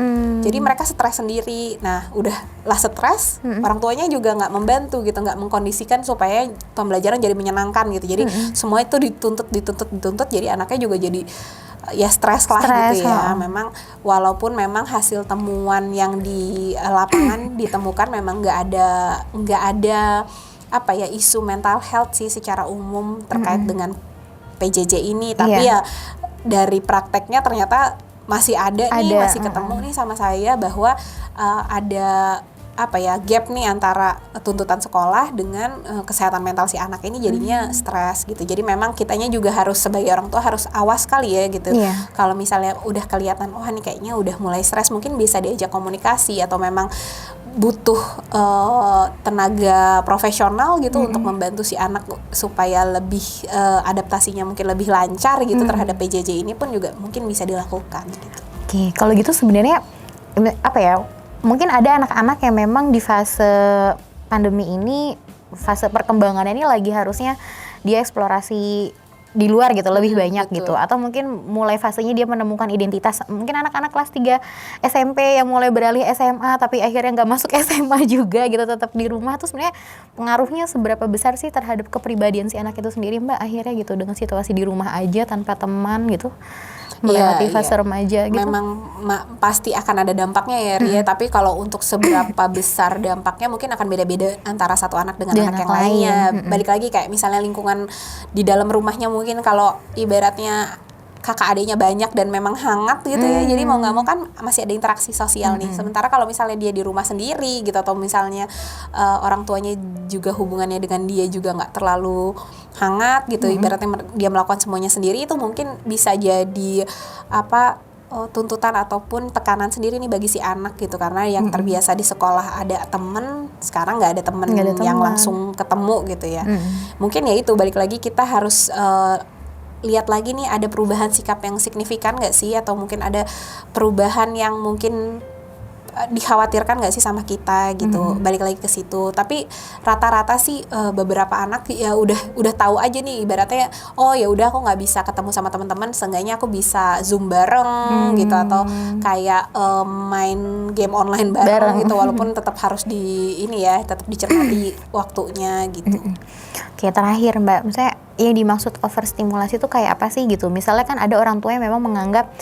Jadi mereka stres sendiri. Nah, udah lah stres, orang tuanya juga nggak membantu gitu, nggak mengkondisikan supaya pembelajaran jadi menyenangkan gitu. Jadi semua itu dituntut. Jadi anaknya juga jadi ya stres lah gitu ya. Memang walaupun memang hasil temuan yang di lapangan ditemukan memang nggak ada apa ya isu mental health sih secara umum terkait dengan PJJ ini, tapi ya dari prakteknya ternyata masih ada nih, masih ketemu nih sama saya bahwa ada apa ya gap nih antara tuntutan sekolah dengan kesehatan mental si anak ini, jadinya stres gitu. Jadi memang kitanya juga harus sebagai orang tua harus awas kali ya gitu. Kalau misalnya udah kelihatan nih kayaknya udah mulai stres, mungkin bisa diajak komunikasi atau memang butuh tenaga profesional gitu untuk membantu si anak supaya lebih adaptasinya mungkin lebih lancar gitu terhadap PJJ ini pun juga mungkin bisa dilakukan gitu. Oke, kalau gitu sebenarnya apa ya? Mungkin ada anak-anak yang memang di fase pandemi ini, fase perkembangannya ini lagi harusnya dia eksplorasi di luar gitu, lebih banyak gitu. Atau mungkin mulai fasenya dia menemukan identitas. Mungkin anak-anak kelas 3 SMP yang mulai beralih SMA tapi akhirnya nggak masuk SMA juga gitu, tetap di rumah. Tuh sebenarnya pengaruhnya seberapa besar sih terhadap kepribadian si anak itu sendiri, Mbak, akhirnya gitu dengan situasi di rumah aja tanpa teman gitu, melewati fase remaja gitu. Memang pasti akan ada dampaknya ya Ria, tapi kalau untuk seberapa besar dampaknya mungkin akan beda-beda antara satu anak dengan anak yang lainnya. Balik lagi kayak misalnya lingkungan di dalam rumahnya, mungkin kalau ibaratnya kakak adiknya banyak dan memang hangat gitu ya, jadi mau nggak mau kan masih ada interaksi sosial nih. Sementara kalau misalnya dia di rumah sendiri gitu, atau misalnya orang tuanya juga hubungannya dengan dia juga nggak terlalu hangat gitu, ibaratnya dia melakukan semuanya sendiri, itu mungkin bisa jadi tuntutan ataupun tekanan sendiri nih bagi si anak gitu, karena yang terbiasa di sekolah ada temen, sekarang nggak ada temen yang langsung ketemu gitu ya. Mungkin ya itu balik lagi kita harus lihat lagi nih, ada perubahan sikap yang signifikan nggak sih, atau mungkin ada perubahan yang mungkin dikhawatirkan nggak sih sama kita gitu. Balik lagi ke situ. Tapi rata-rata sih beberapa anak ya udah tahu aja nih, ibaratnya oh ya udah aku nggak bisa ketemu sama teman-teman, seenggaknya aku bisa Zoom bareng gitu, atau kayak main game online bareng gitu, walaupun tetap harus tetap dicermati waktunya gitu. Oke, terakhir Mbak, misalnya yang dimaksud overstimulasi itu kayak apa sih gitu? Misalnya kan ada orang tua yang memang menganggap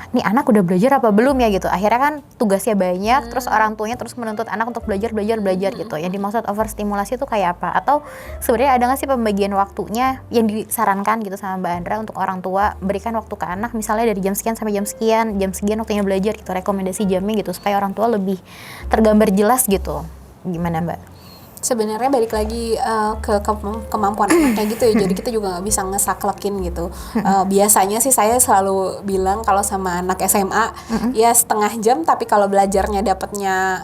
nih anak udah belajar apa belum ya gitu. Akhirnya kan tugasnya banyak, terus orang tuanya terus menuntut anak untuk belajar gitu. Yang dimaksud overstimulasi itu kayak apa? Atau sebenarnya ada nggak sih pembagian waktunya yang disarankan gitu sama Mbak Andra untuk orang tua, berikan waktu ke anak misalnya dari jam sekian sampai jam sekian waktunya belajar gitu, rekomendasi jamnya gitu supaya orang tua lebih tergambar jelas gitu. Gimana Mbak? Sebenarnya balik lagi ke kemampuan anaknya gitu ya. Jadi kita juga nggak bisa ngesaklekin gitu. Biasanya sih saya selalu bilang kalau sama anak SMA ya setengah jam, tapi kalau belajarnya dapatnya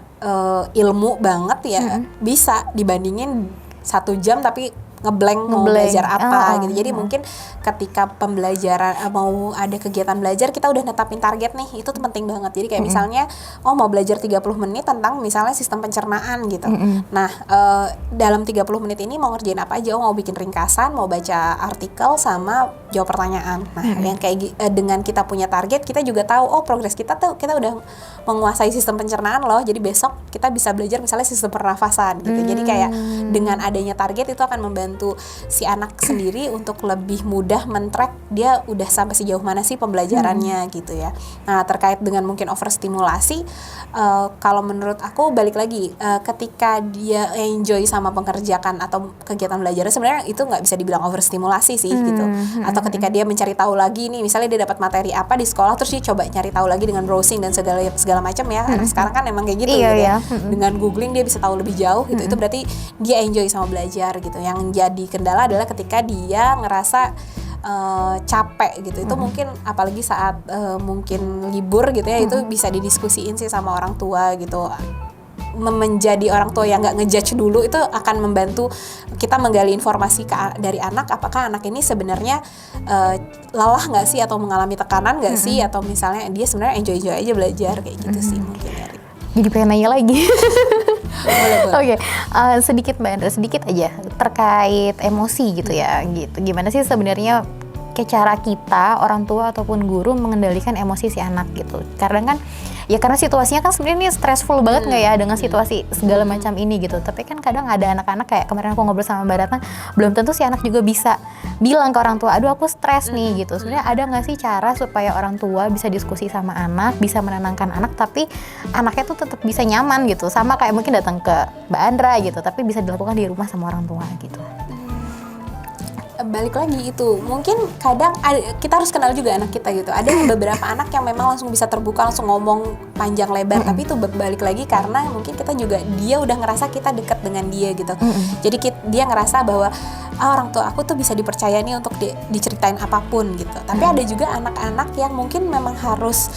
ilmu banget ya bisa dibandingin 1 jam tapi ngeblank mau belajar apa gitu. Jadi mungkin ketika pembelajaran mau ada kegiatan belajar, kita udah netapin target nih, itu tuh penting banget. Jadi kayak misalnya mau belajar 30 menit tentang misalnya sistem pencernaan gitu. Nah, dalam 30 menit ini mau ngerjain apa aja? Mau bikin ringkasan, mau baca artikel, sama jawab pertanyaan. Nah, yang kayak dengan kita punya target, kita juga tahu progres kita tuh kita udah menguasai sistem pencernaan loh. Jadi besok kita bisa belajar misalnya sistem pernafasan gitu. Jadi kayak dengan adanya target itu akan membantu si anak sendiri untuk lebih mudah men-track dia udah sampai sejauh mana sih pembelajarannya gitu ya. Nah, terkait dengan mungkin overstimulasi, kalau menurut aku balik lagi ketika dia enjoy sama pengerjakan atau kegiatan belajarnya, sebenarnya itu nggak bisa dibilang overstimulasi sih gitu. Atau ketika dia mencari tahu lagi nih, misalnya dia dapat materi apa di sekolah, terus dia coba nyari tahu lagi dengan browsing dan segala macam ya. Anak sekarang kan emang kayak gitu gitu ya. Dengan googling dia bisa tahu lebih jauh gitu. Itu berarti dia enjoy sama belajar gitu. Yang jadi kendala adalah ketika dia ngerasa capek gitu. Itu mungkin apalagi saat mungkin libur gitu ya, itu bisa didiskusiin sih sama orang tua gitu. Menjadi orang tua yang nggak ngejudge dulu itu akan membantu kita menggali informasi dari anak, apakah anak ini sebenarnya lelah nggak sih, atau mengalami tekanan nggak sih, atau misalnya dia sebenarnya enjoy aja belajar kayak gitu sih mungkin. Jadi pengen nanya lagi. Boleh. Oke, sedikit Mbak Andra, sedikit aja terkait emosi gitu ya, gitu. Gimana sih sebenarnya kayak cara kita orang tua ataupun guru mengendalikan emosi si anak gitu? Karena kan ya karena situasinya kan sebenarnya ini stressful banget nggak ya dengan situasi segala macam ini gitu. Tapi kan kadang ada anak-anak kayak kemarin aku ngobrol sama Mbak Ratna, belum tentu si anak juga bisa bilang ke orang tua, aduh aku stres nih gitu. Sebenarnya ada nggak sih cara supaya orang tua bisa diskusi sama anak, bisa menenangkan anak, tapi anaknya tuh tetap bisa nyaman gitu, sama kayak mungkin datang ke Mbak Andra gitu, tapi bisa dilakukan di rumah sama orang tua gitu. Balik lagi itu, mungkin kadang kita harus kenal juga anak kita gitu. Ada beberapa anak yang memang langsung bisa terbuka, langsung ngomong panjang lebar, tapi itu balik lagi karena mungkin kita juga, dia udah ngerasa kita dekat dengan dia gitu. Jadi dia ngerasa bahwa orang tua aku tuh bisa dipercaya nih untuk diceritain apapun gitu. Tapi ada juga anak-anak yang mungkin memang harus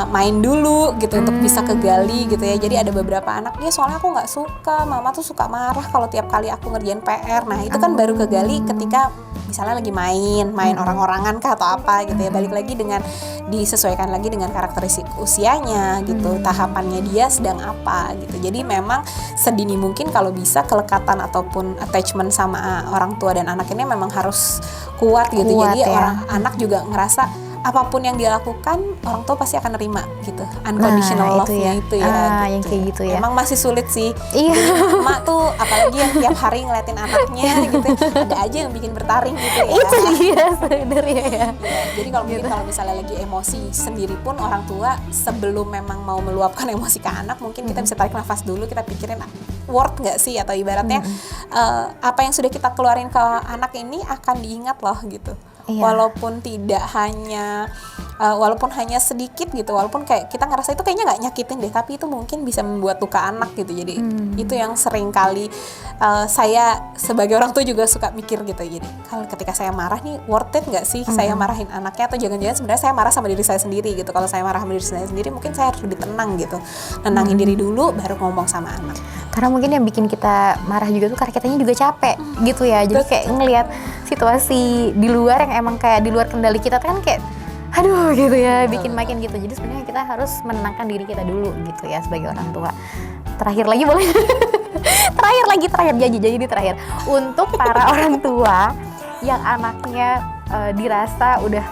main dulu gitu untuk bisa kegali gitu ya. Jadi ada beberapa anak, dia soalnya aku nggak suka, mama tuh suka marah kalau tiap kali aku ngerjain PR. Nah itu kan baru kegali ketika misalnya lagi main orang-orangan kah atau apa gitu ya. Balik lagi dengan disesuaikan lagi dengan karakteristik usianya gitu, tahapannya dia sedang apa gitu. Jadi memang sedini mungkin kalau bisa kelekatan ataupun attachment sama orang tua dan anak ini memang harus kuat gitu. Jadi ya. anak juga ngerasa apapun yang dia lakukan orang tua pasti akan nerima gitu, unconditional love-nya itu ya gitu. Yang kayak gitu ya. Emang masih sulit sih. Iya. Emak tuh apalagi yang tiap hari ngeliatin anaknya gitu, ada aja yang bikin bertaring gitu ya. Itu dia sebenarnya ya. Ya, jadi kalau mungkin kalau misalnya lagi emosi sendiri pun orang tua sebelum memang mau meluapkan emosi ke anak, mungkin kita bisa tarik nafas dulu, kita pikirin worth nggak sih, atau ibaratnya apa yang sudah kita keluarin ke anak ini akan diingat loh gitu. Iya. Walaupun tidak hanya walaupun hanya sedikit gitu, walaupun kayak kita ngerasa itu kayaknya nggak nyakitin deh, tapi itu mungkin bisa membuat luka anak gitu. Jadi itu yang sering kali saya sebagai orang tua juga suka mikir gitu. Jadi kalau ketika saya marah nih, worth it nggak sih saya marahin anaknya, atau jangan-jangan sebenarnya saya marah sama diri saya sendiri gitu. Kalau saya marah sama diri saya sendiri, mungkin saya harus lebih tenang gitu, nenangin diri dulu baru ngomong sama anak. Karena mungkin yang bikin kita marah juga tuh karena kitanya juga capek gitu ya. Jadi kayak ngelihat situasi di luar yang emang kayak di luar kendali kita kan kayak aduh gitu ya, bikin makin gitu. Jadi sebenarnya kita harus menenangkan diri kita dulu gitu ya sebagai orang tua. Terakhir lagi boleh? terakhir janji terakhir untuk para orang tua yang anaknya dirasa udah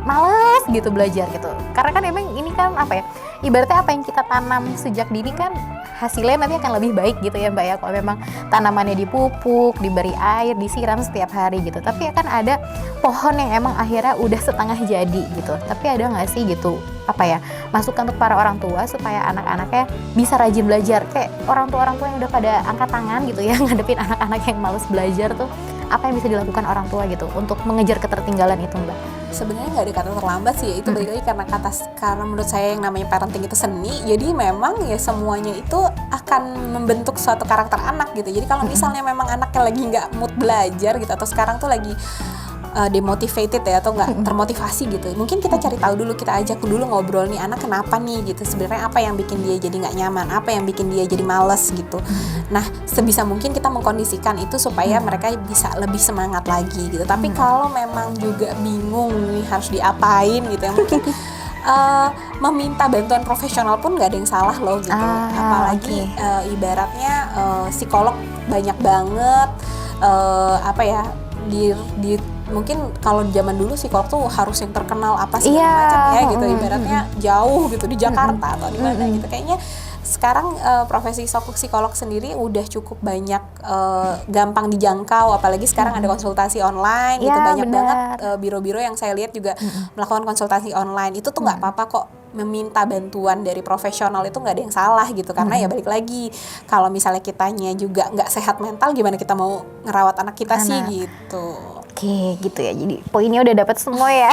males gitu belajar gitu. Karena kan emang ini kan apa ya, ibaratnya apa yang kita tanam sejak dini kan hasilnya nanti akan lebih baik gitu ya Mbak ya, kalau memang tanamannya dipupuk, diberi air, disiram setiap hari gitu. Tapi akan ada pohon yang emang akhirnya udah setengah jadi gitu. Tapi ada nggak sih gitu apa ya, masukan untuk para orang tua supaya anak-anaknya bisa rajin belajar, kayak orang tua yang udah pada angkat tangan gitu ya ngadepin anak-anak yang males belajar tuh, apa yang bisa dilakukan orang tua gitu untuk mengejar ketertinggalan itu Mbak? Sebenarnya nggak ada kata terlambat sih, itu balik lagi karena menurut saya yang namanya parenting itu seni. Jadi memang ya semuanya itu akan membentuk suatu karakter anak gitu. Jadi kalau misalnya memang anaknya lagi nggak mood belajar gitu, atau sekarang tuh lagi demotivated ya, atau nggak termotivasi gitu, mungkin kita cari tahu dulu, kita ajak dulu ngobrol nih, anak kenapa nih gitu, sebenarnya apa yang bikin dia jadi nggak nyaman, apa yang bikin dia jadi males gitu. Nah sebisa mungkin kita mengkondisikan itu supaya mereka bisa lebih semangat lagi gitu. Tapi kalau memang juga bingung nih harus diapain gitu ya, mungkin meminta bantuan profesional pun nggak ada yang salah loh gitu. Apalagi ibaratnya psikolog banyak banget, apa ya, di mungkin kalau zaman dulu psikolog tuh harus yang terkenal apa sih macam ya gitu, ibaratnya jauh gitu di Jakarta atau di mana gitu. Kayaknya sekarang profesi psikolog sendiri udah cukup banyak, gampang dijangkau, apalagi sekarang ada konsultasi online gitu, banyak banget biro-biro yang saya lihat juga melakukan konsultasi online. Itu tuh nggak apa-apa kok meminta bantuan dari profesional, itu nggak ada yang salah gitu. Karena ya balik lagi, kalau misalnya kitanya juga nggak sehat mental, gimana kita mau ngerawat anak kita sih gitu. Oke gitu ya, jadi poinnya udah dapat semua ya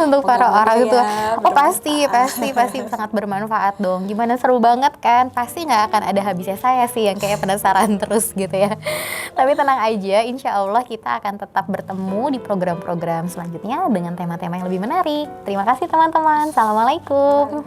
untuk para orang itu. Oh pasti sangat bermanfaat dong. Gimana, seru banget kan? Pasti nggak akan ada habisnya saya sih yang kayak penasaran terus gitu ya. Tapi tenang aja, insya Allah kita akan tetap bertemu di program-program selanjutnya dengan tema-tema yang lebih menarik. Terima kasih teman-teman. Assalamualaikum.